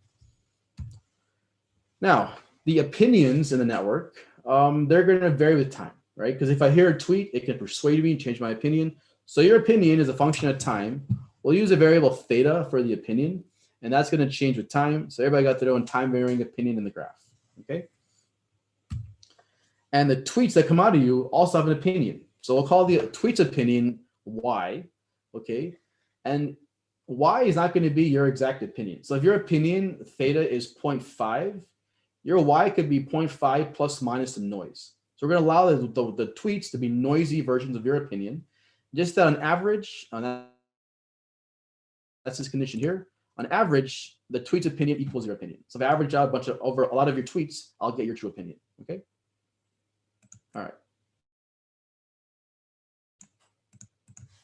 Now, the opinions in the network, they're going to vary with time, right? Because if I hear a tweet, it can persuade me and change my opinion. So your opinion is a function of time. We'll use a variable theta for the opinion, and that's going to change with time. So everybody got their own time varying opinion in the graph, okay? And the tweets that come out of you also have an opinion. So we'll call the tweet's opinion Y, okay? And Y is not going to be your exact opinion. So if your opinion theta is 0.5, your Y could be 0.5 plus minus some noise. So we're going to allow the tweets to be noisy versions of your opinion. Just that on average, that's this condition here. On average, the tweet's opinion equals your opinion. So if I average out over a lot of your tweets, I'll get your true opinion, okay? All right.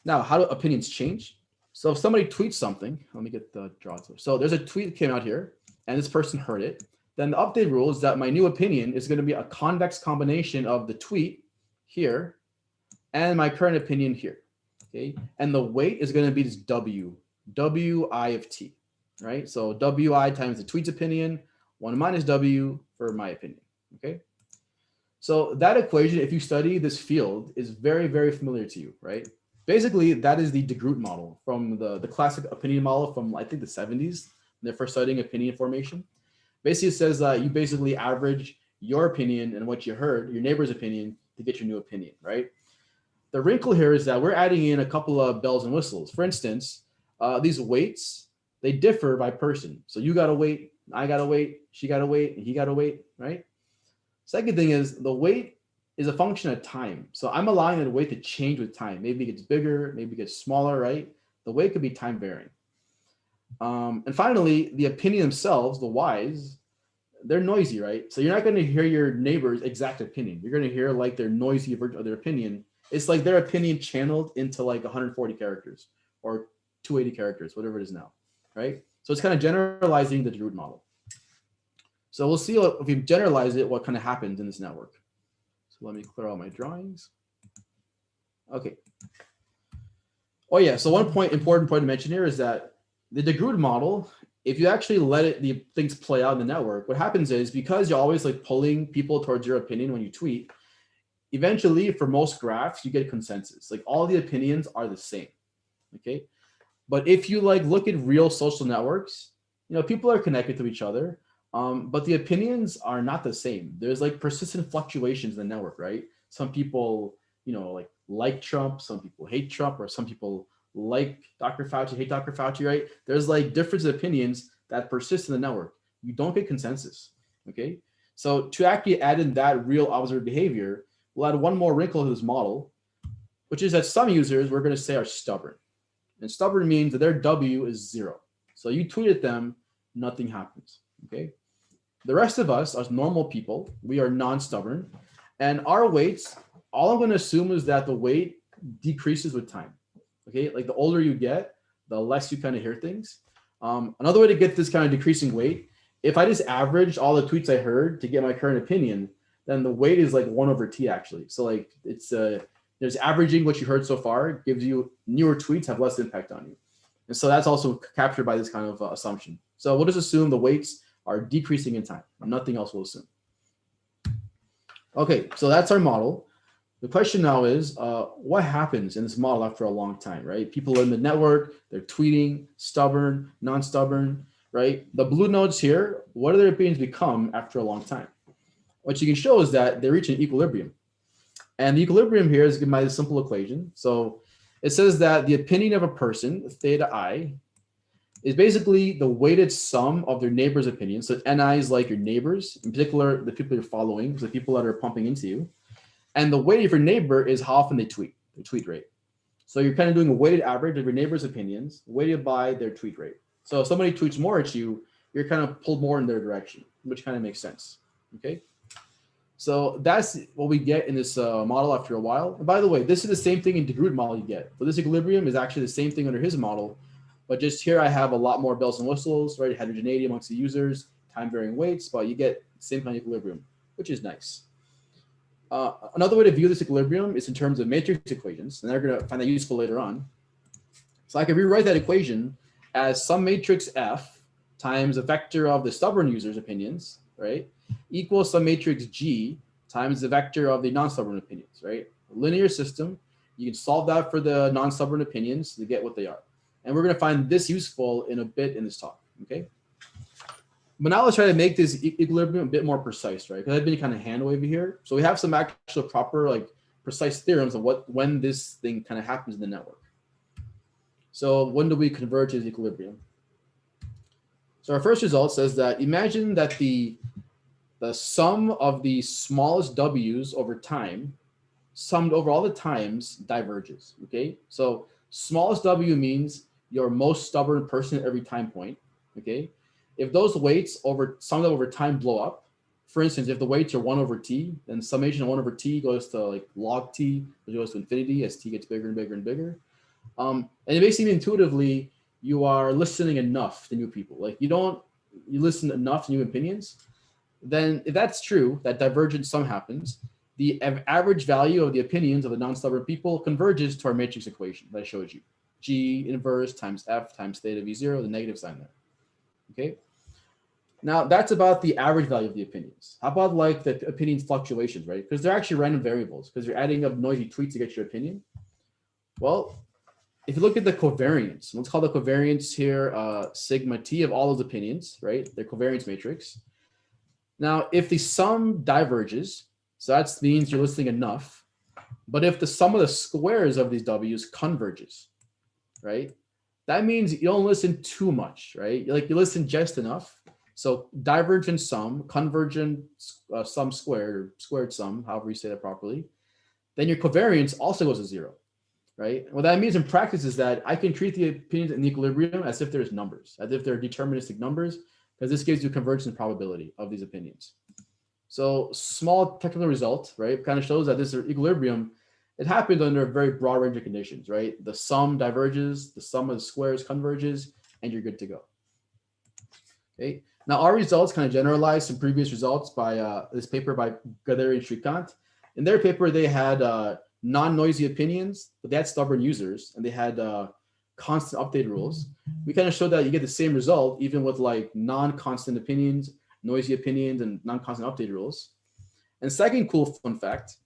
Now, how do opinions change? So if somebody tweets something, let me get the draw to it. So there's a tweet that came out here, and this person heard it. Then the update rule is that my new opinion is going to be a convex combination of the tweet here and my current opinion here. Okay, and the weight is going to be this Wi of t, right? So Wi times the tweet's opinion, 1 minus W for my opinion. Okay, so that equation, if you study this field, is very, very familiar to you, right? Basically, that is the de Groot model from the classic opinion model from, I think, the 70s, when they're first studying opinion formation. Basically, it says that you basically average your opinion and what you heard, your neighbor's opinion, to get your new opinion, right? The wrinkle here is that we're adding in a couple of bells and whistles. For instance, these weights, they differ by person. So you got to wait, I got to wait, she got to wait, and he got to wait, right? Second thing is the weight is a function of time. So I'm allowing the weight to change with time. Maybe it gets bigger, maybe it gets smaller, right? The weight could be time varying. And finally, the opinion themselves, the Ys, they're noisy, right? So you're not going to hear your neighbor's exact opinion. You're going to hear like their noisy version of their opinion. It's like their opinion channeled into like 140 characters or 280 characters, whatever it is now, right? So it's kind of generalizing the de Groot model. So we'll see if we generalize it, what kind of happens in this network. So let me clear all my drawings. Okay. Oh yeah, so one important point to mention here is that the de Groot model, if you actually let the things play out in the network, what happens is because you're always like pulling people towards your opinion when you tweet, eventually for most graphs, you get consensus. Like all the opinions are the same, okay? But if you like look at real social networks, you know, people are connected to each other, but the opinions are not the same. There's like persistent fluctuations in the network, right? Some people, you know, like Trump, some people hate Trump, or some people like Dr. Fauci, hate Dr. Fauci, right? There's like different opinions that persist in the network. You don't get consensus, okay? So to actually add in that real observed behavior, we'll add one more wrinkle to this model, which is that some users we're going to say are stubborn. And stubborn means that their W is 0. So you tweet at them, nothing happens, okay? The rest of us, as normal people, we are non-stubborn. And our weights, all I'm going to assume is that the weight decreases with time, okay? Like the older you get, the less you kind of hear things. Another way to get this kind of decreasing weight, if I just average all the tweets I heard to get my current opinion, then the weight is like 1/t actually. So like it's there's averaging what you heard so far gives you newer tweets have less impact on you. And so that's also captured by this kind of assumption. So we'll just assume the weights are decreasing in time. Nothing else will assume. Okay, so that's our model. The question now is, what happens in this model after a long time, right? People in the network, they're tweeting, stubborn, non-stubborn, right? The blue nodes here, what do their opinions become after a long time? What you can show is that they reach an equilibrium. And the equilibrium here is given by this simple equation. So it says that the opinion of a person, theta I, is basically the weighted sum of their neighbor's opinions. So NI is like your neighbors, in particular, the people you're following, the people that are pumping into you. And the weight of your neighbor is how often they tweet, their tweet rate. So you're kind of doing a weighted average of your neighbor's opinions weighted by their tweet rate. So if somebody tweets more at you, you're kind of pulled more in their direction, which kind of makes sense, okay? So that's what we get in this model after a while. And by the way, this is the same thing in de Groot model you get. So this equilibrium is actually the same thing under his model, but just here I have a lot more bells and whistles, right? Heterogeneity amongst the users, time varying weights, but you get the same kind of equilibrium, which is nice. Another way to view this equilibrium is in terms of matrix equations, and they're going to find that useful later on. So I can rewrite that equation as some matrix F times a vector of the stubborn user's opinions, right, equals some matrix G times the vector of the non-stubborn opinions, right? A linear system, you can solve that for the non-stubborn opinions to get what they are. And we're going to find this useful in a bit in this talk, okay? But now let's try to make this equilibrium a bit more precise, right? Because I've been kind of hand wavy here. So we have some actual proper, like, precise theorems of when this thing kind of happens in the network. So when do we converge to this equilibrium? So our first result says that imagine that the sum of the smallest W's over time, summed over all the times, diverges, okay? So smallest W means your most stubborn person at every time point, okay? If those weights summed over time blow up, for instance, if the weights are 1/t, then summation of 1/t goes to like log t, which goes to infinity as t gets bigger and bigger and bigger. And it makes seem intuitively you are listening enough to new people. Like you listen enough to new opinions. Then if that's true, that divergent sum happens, the average value of the opinions of the non-stubborn people converges to our matrix equation that I showed you. G inverse times F times theta V0, the negative sign there. Okay. Now that's about the average value of the opinions. How about like the opinions fluctuations, right? Because they're actually random variables because you're adding up noisy tweets to get your opinion. Well, if you look at the covariance, let's call the covariance here sigma t of all those opinions, right? The covariance matrix. Now, if the sum diverges, so that means you're listening enough. But if the sum of the squares of these W's converges, right? That means you don't listen too much, right? You listen just enough. So divergent sum, convergent sum squared, or squared sum, however you say that properly, then your covariance also goes to 0, right? What that means in practice is that I can treat the opinions in equilibrium as if there's numbers, as if they're deterministic numbers, because this gives you convergence probability of these opinions. So small technical result, right, kind of shows that this equilibrium, it happens under a very broad range of conditions, right? The sum diverges, the sum of the squares converges, and you're good to go. Okay. Now our results kind of generalize some previous results by this paper by Gadari and Shrikant. In their paper, they had non-noisy opinions, but they had stubborn users, and they had constant update rules. We kind of showed that you get the same result even with like non-constant opinions, noisy opinions, and non-constant update rules. And second cool fun fact,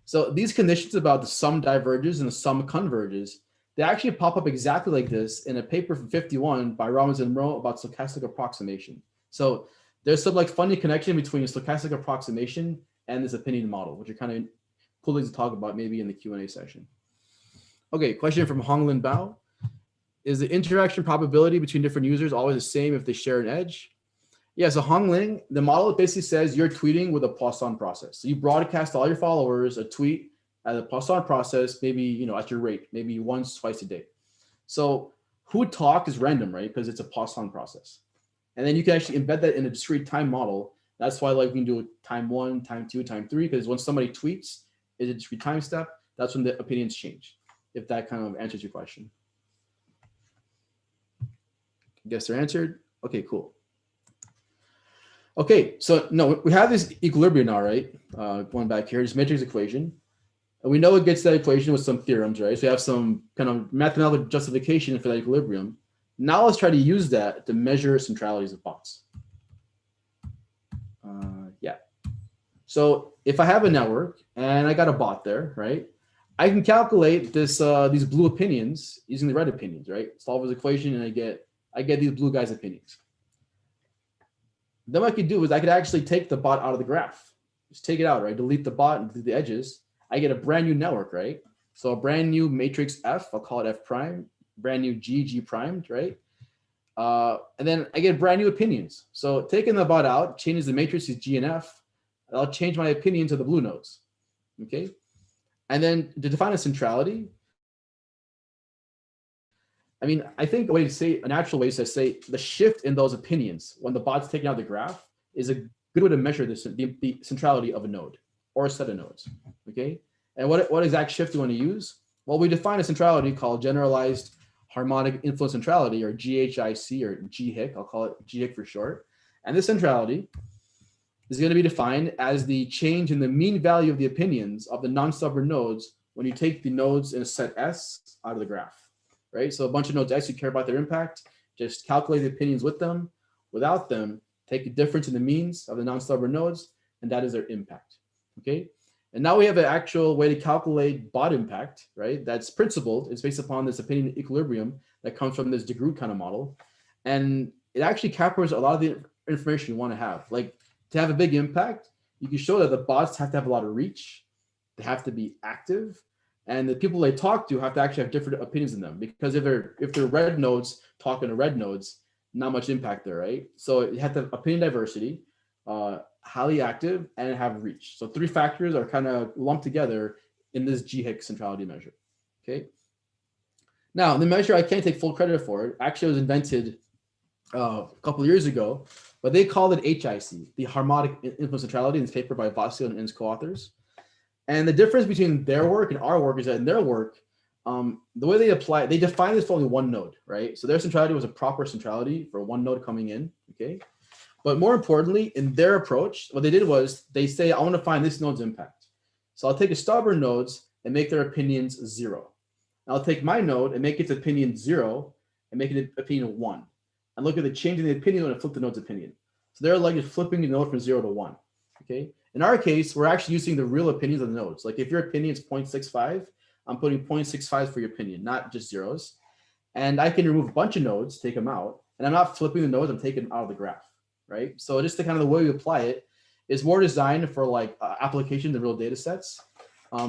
so these conditions about the sum diverges and the sum converges, they actually pop up exactly like this in a paper from 51 by Robbins and Monroe about stochastic approximation. So there's some like funny connection between stochastic approximation and this opinion model, which are kind of cool to talk about maybe in the Q&A session. Okay, question from Honglin Bao. Is the interaction probability between different users always the same if they share an edge? Yeah, so Hongling, the model basically says you're tweeting with a Poisson process. So you broadcast to all your followers a tweet at a Poisson process, maybe at your rate, maybe once, twice a day. So who would talk is random, right? Because it's a Poisson process. And then you can actually embed that in a discrete time model. That's why like we can do time 1, time 2, time 3, because when somebody tweets, it's a discrete time step. That's when the opinions change, if that kind of answers your question. Guess they're answered. Okay, cool. Okay, so no, we have this equilibrium now, right? Going back here, this matrix equation. And we know it gets that equation with some theorems, right? So we have some kind of mathematical justification for that equilibrium. Now let's try to use that to measure centralities of bots. Yeah. So if I have a network and I got a bot there, right? I can calculate this these blue opinions using the red opinions, right? Solve this equation and I get these blue guys' opinions. Then what I could do is I could actually take the bot out of the graph. Just take it out, right? Delete the bot and delete the edges. I get a brand new network, right? So a brand new matrix F, I'll call it F prime, brand new G primed, right? And then I get brand new opinions. So taking the bot out changes the matrices G and F. I'll change my opinion to the blue nodes, okay? And then to define a centrality, I mean, I think the way to say, a natural way is to say the shift in those opinions when the bot's taken out of the graph is a good way to measure this, the centrality of a node or a set of nodes, okay? And what exact shift do you want to use? Well, we define a centrality called generalized harmonic influence centrality, or GHIC, or GHIC, I'll call it GHIC for short. And this centrality is going to be defined as the change in the mean value of the opinions of the non-stubborn nodes when you take the nodes in a set S out of the graph. Right? So a bunch of nodes S, you care about their impact, just calculate the opinions with them. Without them, take the difference in the means of the non-stubborn nodes, and that is their impact, okay? And now we have an actual way to calculate bot impact, right? That's principled. It's based upon this opinion equilibrium that comes from this de Groot kind of model. And it actually captures a lot of the information you want to have. Like to have a big impact, you can show that the bots have to have a lot of reach. They have to be active. And the people they talk to have to actually have different opinions in them, because if they're red nodes talking to red nodes, not much impact there, right? So you have to have opinion diversity, highly active, and have reach. So 3 factors are kind of lumped together in this GHIC centrality measure, okay? Now, the measure, I can't take full credit for it. Actually, it was invented a couple of years ago, but they called it HIC, the harmonic influence centrality, in this paper by Vasil and his co-authors. And the difference between their work and our work is that in their work, the way they define this for only one node, right? So their centrality was a proper centrality for one node coming in, okay? But more importantly, in their approach, what they did was they say, I want to find this node's impact. So I'll take a stubborn nodes and make their opinions 0. I'll take my node and make its opinion 0 and make it opinion 1. And look at the change in the opinion when I flip the node's opinion. So they're like just flipping the node from 0 to 1. Okay. In our case, we're actually using the real opinions of the nodes. Like if your opinion is 0.65, I'm putting 0.65 for your opinion, not just zeros. And I can remove a bunch of nodes, take them out, and I'm not flipping the nodes, I'm taking them out of the graph, right? So just the kind of the way we apply it is more designed for like applications in real data sets.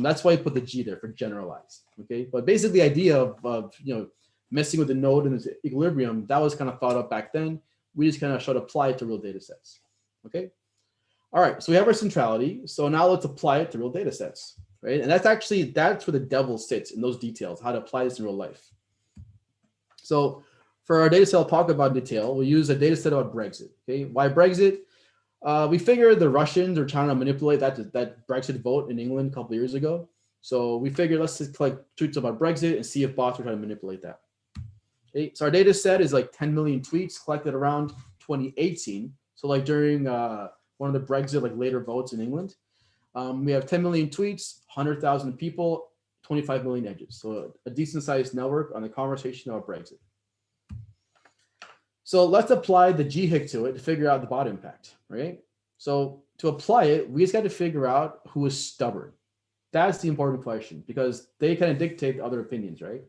That's why I put the G there for generalized, okay? But basically the idea of messing with the node and its equilibrium, that was kind of thought up back then. We just kind of showed apply it to real data sets, okay? All right, so we have our centrality. So now let's apply it to real data sets, right? And that's where the devil sits in those details, how to apply this in real life. So for our data set, I'll talk about in detail. We'll use a data set about Brexit, okay? Why Brexit? We figured the Russians are trying to manipulate that Brexit vote in England a couple of years ago. So we figured let's just collect tweets about Brexit and see if bots are trying to manipulate that. Okay, so our data set is like 10 million tweets collected around 2018. So like during one of the Brexit like later votes in England. We have 10 million tweets, 100,000 people, 25 million edges. So a decent sized network on the conversation about Brexit. So let's apply the GHIC to it to figure out the bot impact, right? So to apply it, we just got to figure out who is stubborn. That's the important question because they kind of dictate other opinions, right?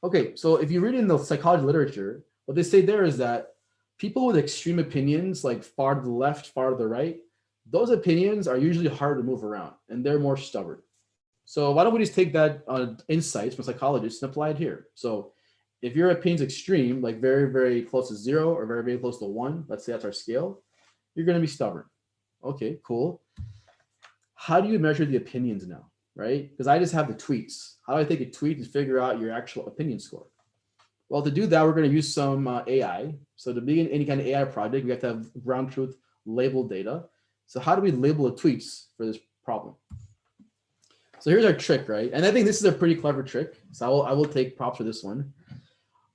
Okay, so if you read in the psychology literature, what they say there is that people with extreme opinions, like far to the left, far to the right, those opinions are usually hard to move around and they're more stubborn. So why don't we just take that insights from psychologists and apply it here? So if your opinion's extreme, like very, very close to 0 or very, very close to 1, let's say that's our scale, you're going to be stubborn. Okay, cool. How do you measure the opinions now, right? Because I just have the tweets. How do I take a tweet and figure out your actual opinion score? Well, to do that, we're going to use some AI. So to begin any kind of AI project, we have to have ground truth labeled data. So how do we label the tweets for this problem? So here's our trick, right? And I think this is a pretty clever trick. So I will take props for this one.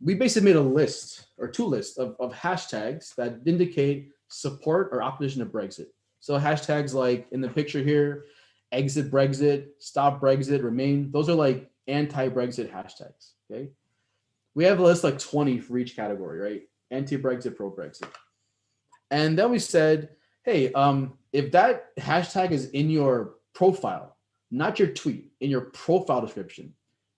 We basically made a list or 2 lists of hashtags that indicate support or opposition to Brexit. So hashtags like in the picture here, exit Brexit, stop Brexit, remain. Those are like anti-Brexit hashtags, okay? We have a list like 20 for each category, right? Anti-Brexit, pro-Brexit. And then we said, hey, if that hashtag is in your profile, not your tweet, in your profile description,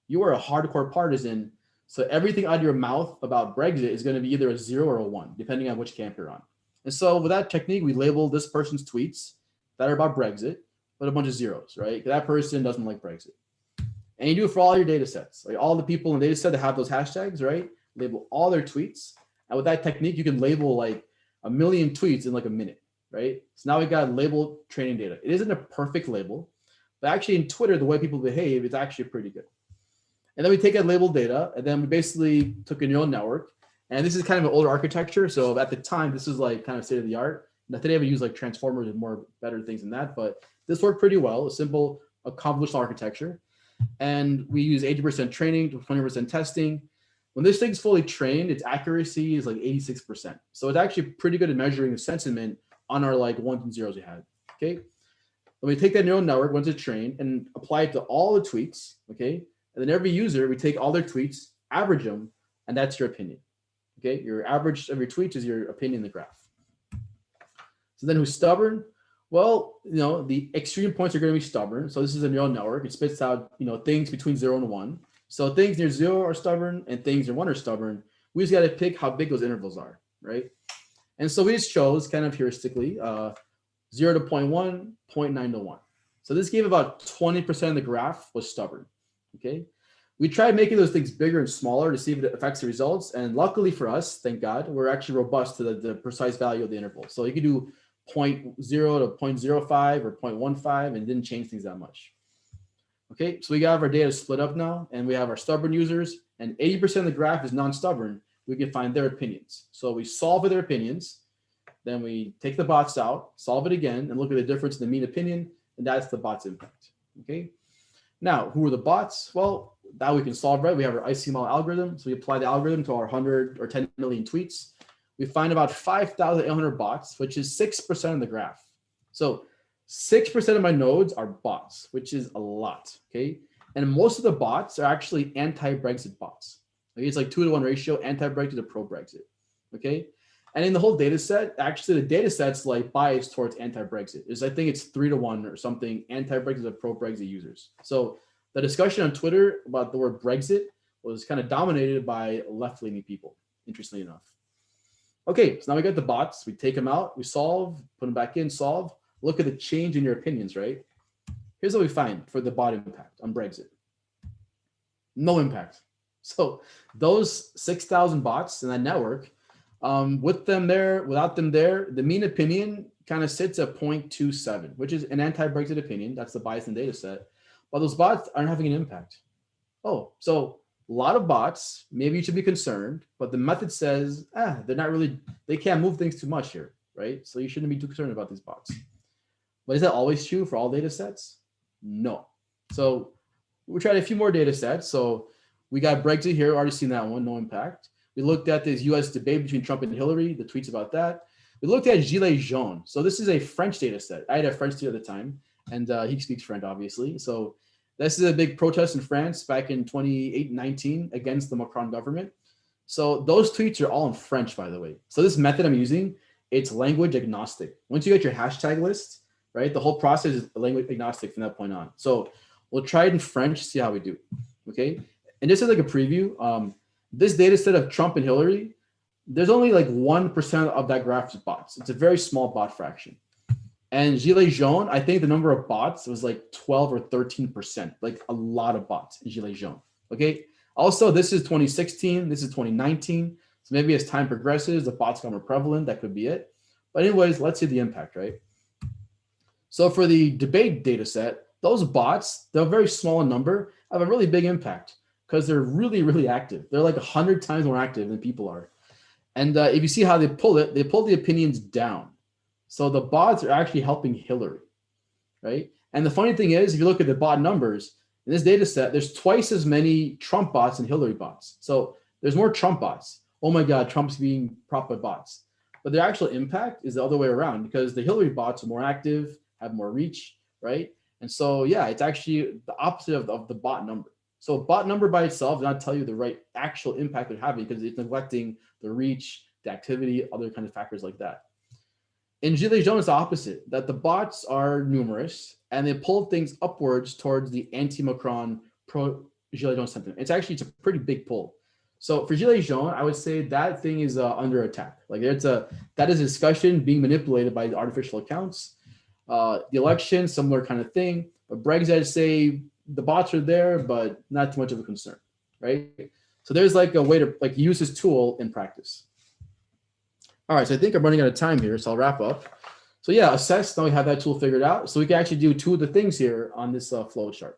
you are a hardcore partisan. So everything out of your mouth about Brexit is going to be either a 0 or a 1, depending on which camp you're on. And so with that technique, we label this person's tweets that are about Brexit, but a bunch of zeros, right? That person doesn't like Brexit. And you do it for all your data sets. Like all the people in the data set that have those hashtags, right? Label all their tweets. And with that technique, you can label like 1 million tweets in like a minute, right? So now we got label training data. It isn't a perfect label, but actually in Twitter, the way people behave, it's actually pretty good. And then we take that labeled data, and then we basically took a neural network. And this is kind of an older architecture. So at the time, this is like kind of state of the art. Now today we use like transformers and more better things than that, but this worked pretty well, a simple convolutional architecture. And we use 80% training to 20% testing. When this thing's fully trained, its accuracy is like 86%. So it's actually pretty good at measuring the sentiment on our like 1s and 0s we had, okay? Then we take that neural network once it's trained and apply it to all the tweets, okay? And then every user, we take all their tweets, average them, and that's your opinion, okay? Your average of your tweets is your opinion in the graph. So then who's stubborn? Well, the extreme points are going to be stubborn. So this is a neural network. It spits out, things between 0 and 1. So things near 0 are stubborn and things near 1 are stubborn. We just got to pick how big those intervals are, right? And so we just chose kind of heuristically 0 to 0.1, 0.9 to 1. So this gave about 20% of the graph was stubborn, okay? We tried making those things bigger and smaller to see if it affects the results. And luckily for us, thank God, we're actually robust to the precise value of the interval. So you could do 0.0 to 0.05 or 0.15 and it didn't change things that much. Okay, so we got our data split up now and we have our stubborn users and 80% of the graph is non-stubborn. We can find their opinions. So we solve for their opinions, then we take the bots out, solve it again and look at the difference in the mean opinion, and that's the bot's impact, okay? Now, who are the bots? Well, that we can solve, right? We have our ICML algorithm. So we apply the algorithm to our 100 or 10 million tweets. We find about 5,800 bots, which is 6% of the graph. So 6% of my nodes are bots, which is a lot, okay? And most of the bots are actually anti-Brexit bots. Okay? It's like 2-to-1 ratio, anti-Brexit to pro-Brexit, okay? And in the whole data set, actually the data set's like biased towards anti-Brexit. I think it's 3-to-1 or something, anti-Brexit to pro-Brexit users. So the discussion on Twitter about the word Brexit was kind of dominated by left-leaning people, interestingly enough. Okay, so now we got the bots, we take them out, we solve, put them back in, solve, look at the change in your opinions, right? Here's what we find for the bot impact on Brexit. No impact. So those 6,000 bots in that network, with them there, without them there, the mean opinion kind of sits at 0.27, which is an anti-Brexit opinion. That's the bias in the data set. But those bots aren't having an impact. Oh, so a lot of bots, maybe you should be concerned, but the method says, they're not really, they can't move things too much here, right? So you shouldn't be too concerned about these bots. But is that always true for all data sets? No. So we tried a few more data sets. So we got Brexit here, already seen that one, no impact. We looked at this US debate between Trump and Hillary, the tweets about that. We looked at Gilets jaunes. So this is a French data set. I had a French student at the time, and he speaks French, obviously. So this is a big protest in France back in 2019 against the Macron government. So those tweets are all in French, by the way. So this method I'm using, it's language agnostic. Once you get your hashtag list, right, the whole process is language agnostic from that point on. So we'll try it in French, see how we do, okay? And this is like a preview. This data set of Trump and Hillary, there's only like 1% of that graph is bots. It's a very small bot fraction. And Gilets jaunes, I think the number of bots was like 12 or 13%, like a lot of bots in Gilets jaunes, okay? Also, this is 2016, this is 2019. So maybe as time progresses, the bots become more prevalent, that could be it. But anyways, let's see the impact, right? So for the debate data set, those bots, they're very small in number, have a really big impact because they're really, really active. They're like 100 times more active than people are. And if you see how they pull it, they pull the opinions down. So the bots are actually helping Hillary, right? And the funny thing is, if you look at the bot numbers, in this data set, there's twice as many Trump bots than Hillary bots. So there's more Trump bots. Oh my God, Trump's being propped by bots. But their actual impact is the other way around because the Hillary bots are more active, have more reach, right? And so, yeah, it's actually the opposite of the bot number. So bot number by itself does not tell you the right actual impact they're having because it's neglecting the reach, the activity, other kind of factors like that. In Gilets jaunes, it's the opposite, that the bots are numerous and they pull things upwards towards the anti-Macron pro-Gilets jaunes sentiment. It's a pretty big pull. So for Gilets jaunes, I would say that thing is under attack. Like that is a discussion being manipulated by the artificial accounts. The election, similar kind of thing. But Brexit, I'd say the bots are there, but not too much of a concern, right? So there's like a way to like use this tool in practice. All right, so I think I'm running out of time here, so I'll wrap up. So yeah, assess, now we have that tool figured out. So we can actually do two of the things here on this flow chart.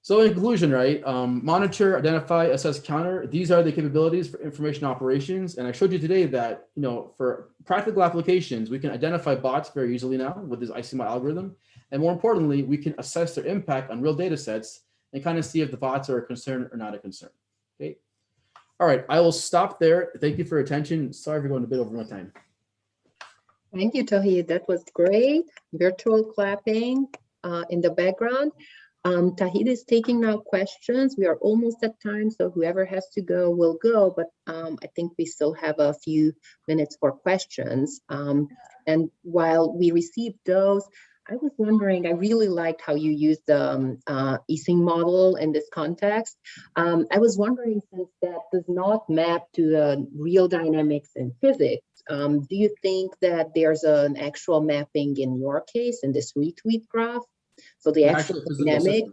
So in conclusion, right, monitor, identify, assess, counter. These are the capabilities for information operations. And I showed you today that, for practical applications, we can identify bots very easily now with this ICML algorithm. And more importantly, we can assess their impact on real data sets and kind of see if the bots are a concern or not a concern, okay? All right, I will stop there. Thank you for your attention. Sorry for going a bit over my time.
Thank you, Tauhid. That was great. Virtual clapping in the background. Tauhid is taking now questions. We are almost at time, so whoever has to go will go, but I think we still have a few minutes for questions. And while we receive those, I was wondering, I really liked how you used the Ising model in this context. I was wondering, since that does not map to the real dynamics in physics, do you think that there's an actual mapping in your case in this retweet graph? So the actual dynamic,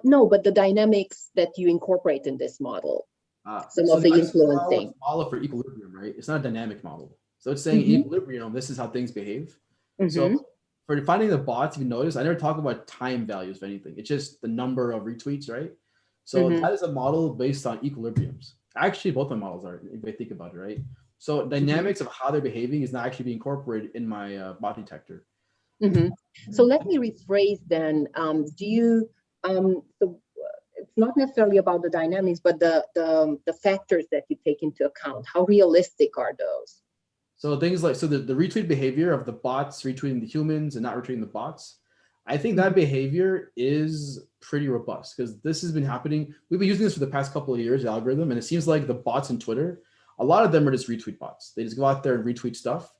no, but the dynamics that you incorporate in this model, some of the influencing.
Model for equilibrium, right? It's not a dynamic model. So it's saying equilibrium, this is how things behave. So for defining the bots, if you notice, I never talk about time values of anything. It's just the number of retweets, right? So that is a model based on equilibriums. Actually, both my models are, if I think about it, right? So dynamics of how they're behaving is not actually being incorporated in my bot detector.
So let me rephrase then. Do you, so it's not necessarily about the dynamics, but the factors that you take into account. How realistic are those?
So things like, so the retweet behavior of the bots retweeting the humans and not retweeting the bots, I think that behavior is pretty robust because this has been happening. We've been using this for the past couple of years, the algorithm, and it seems like the bots in Twitter, a lot of them are just retweet bots. They just go out there and retweet stuff,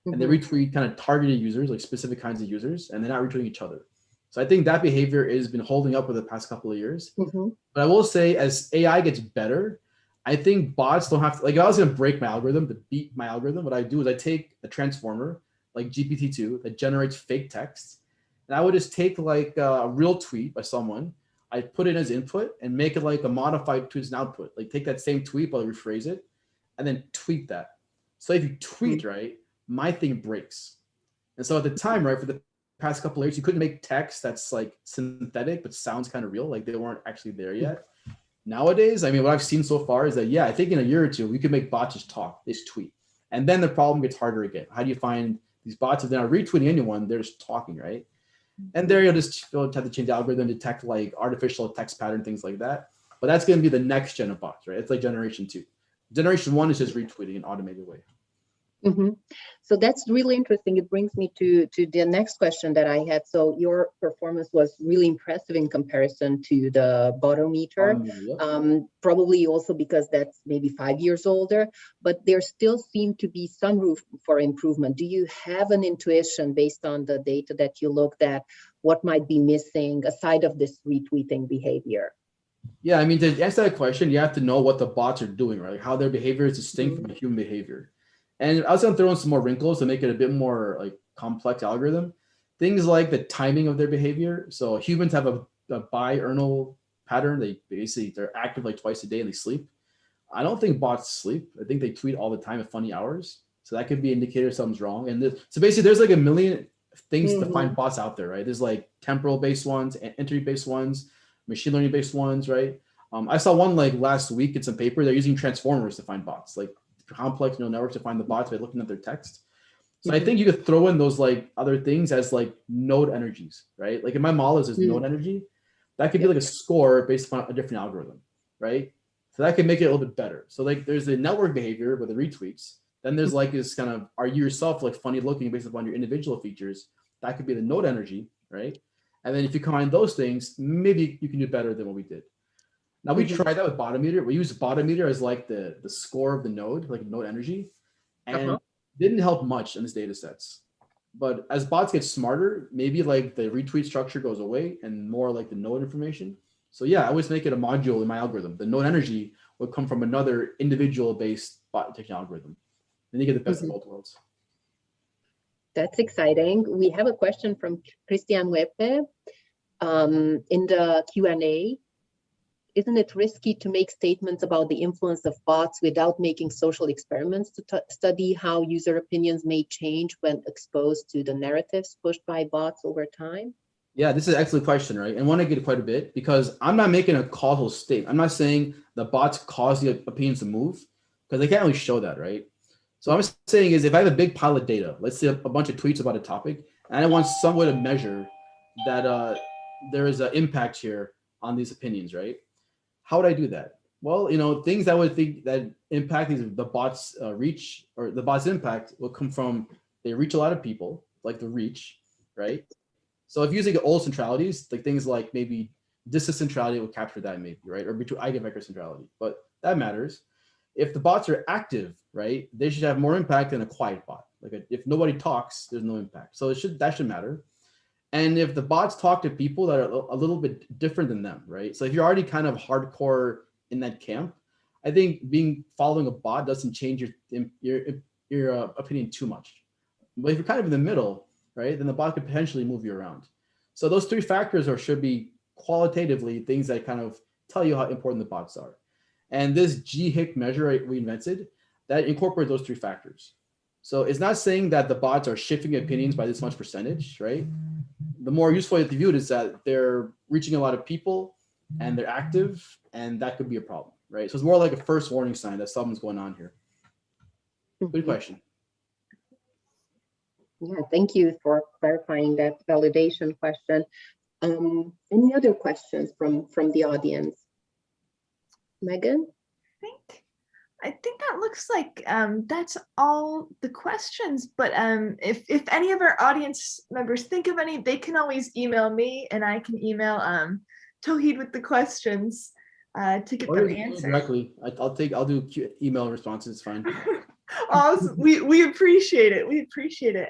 and they retweet kind of targeted users, like specific kinds of users, and they're not retweeting each other. So I think that behavior has been holding up for the past couple of years. But I will say, as AI gets better, I think bots don't have to, like, if I was going to break my algorithm, to beat my algorithm, what I do is I take a transformer like GPT-2 that generates fake text. And I would just take like a real tweet by someone, I put it as input and make it like a modified tweet as an output. Like take that same tweet, but rephrase it and then tweet that. So if you tweet, right, my thing breaks. And so at the time, right, for the past couple of years, you couldn't make text that's like synthetic, but sounds kind of real. Like they weren't actually there yet. Nowadays, I mean, what I've seen so far is that, yeah, I think in a year or two, we could make bots just talk, just tweet. And then the problem gets harder again. How do you find these bots? If they're not retweeting anyone, they're just talking, right? And there you'll just have to change the algorithm, detect like artificial text pattern, things like that. But that's going to be the next gen of bots, right? It's like generation 2. Generation 1 is just retweeting in an automated way.
So that's really interesting. It brings me to the next question that I had. So your performance was really impressive in comparison to the Botometer, probably also because that's maybe 5 years older, but there still seem to be some room for improvement. Do you have an intuition based on the data that you looked at, what might be missing aside of this retweeting behavior?
Yeah, I mean, to answer that question, you have to know what the bots are doing, right? How their behavior is distinct from human behavior. And I was going to throw in some more wrinkles to make it a bit more like complex algorithm. Things like the timing of their behavior. So humans have a biurnal pattern. They're active like twice a day and they sleep. I don't think bots sleep. I think they tweet all the time at funny hours. So that could be an indicator something's wrong. And so basically there's like a million things to find bots out there, right? There's like temporal based ones, entity based ones, machine learning based ones, right? I saw one like last week in some paper. They're using transformers to find bots, like complex neural networks to find the bots by looking at their text. So I think you could throw in those like other things as like node energies, right? Like in my model is node energy. That could be like a score based on a different algorithm, right? So that could make it a little bit better. So like there's the network behavior with the retweets. Then there's like this kind of, are you yourself like funny looking based upon your individual features? That could be the node energy, right? And then if you combine those things, maybe you can do better than what we did. Now we tried that with Botometer. We used Botometer as like the score of the node, like node energy, and didn't help much in these data sets. But as bots get smarter, maybe like the retweet structure goes away and more like the node information. So yeah, I always make it a module in my algorithm. The node energy would come from another individual based bot detection algorithm. And you get the best of both worlds.
That's exciting. We have a question from Christian Weppe in the Q&A. Isn't it risky to make statements about the influence of bots without making social experiments to study how user opinions may change when exposed to the narratives pushed by bots over time?
Yeah, this is an excellent question, right? And one I get quite a bit because I'm not making a causal statement. I'm not saying the bots cause the opinions to move because they can't really show that, right? So what I'm saying is if I have a big pile of data, let's say a bunch of tweets about a topic, and I want some way to measure that there is an impact here on these opinions, right? How would I do that? Well, you know, things that would think that impact is the bots reach or the bots impact will come from they reach a lot of people, like the reach, right? So if using old centralities, like things like maybe distance centrality will capture that maybe, right? Or between eigenvector centrality, but that matters. If the bots are active, right, they should have more impact than a quiet bot. Like if nobody talks, there's no impact. So that should matter. And if the bots talk to people that are a little bit different than them, right? So if you're already kind of hardcore in that camp, I think following a bot doesn't change your opinion too much. But if you're kind of in the middle, right, then the bot could potentially move you around. So those three factors should be qualitatively things that kind of tell you how important the bots are. And this G-HIC measure we invented, that incorporates those three factors. So it's not saying that the bots are shifting opinions by this much percentage, right? The more useful way to view it is that they're reaching a lot of people and they're active, and that could be a problem, right? So it's more like a first warning sign that something's going on here. Good question.
Yeah, thank you for clarifying that validation question. Any other questions from the audience? Megan?
I think that looks like that's all the questions. But if any of our audience members think of any, they can always email me, and I can email Tauhid with the questions to get them answered.
Directly. I'll do email responses. It's fine.
Awesome. We appreciate it. We appreciate it.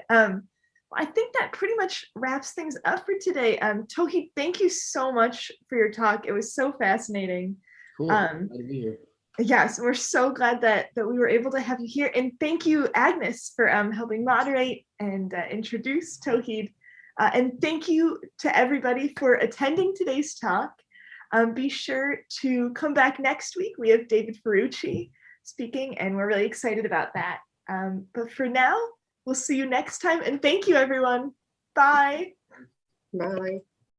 I think that pretty much wraps things up for today. Tauhid, thank you so much for your talk. It was so fascinating.
Cool. Glad to be here.
Yes, we're so glad that we were able to have you here. And thank you, Agnes, for helping moderate and introduce Tauhid. And thank you to everybody for attending today's talk. Be sure to come back next week. We have David Ferrucci speaking, and we're really excited about that. But for now, we'll see you next time. And thank you, everyone. Bye.
Bye.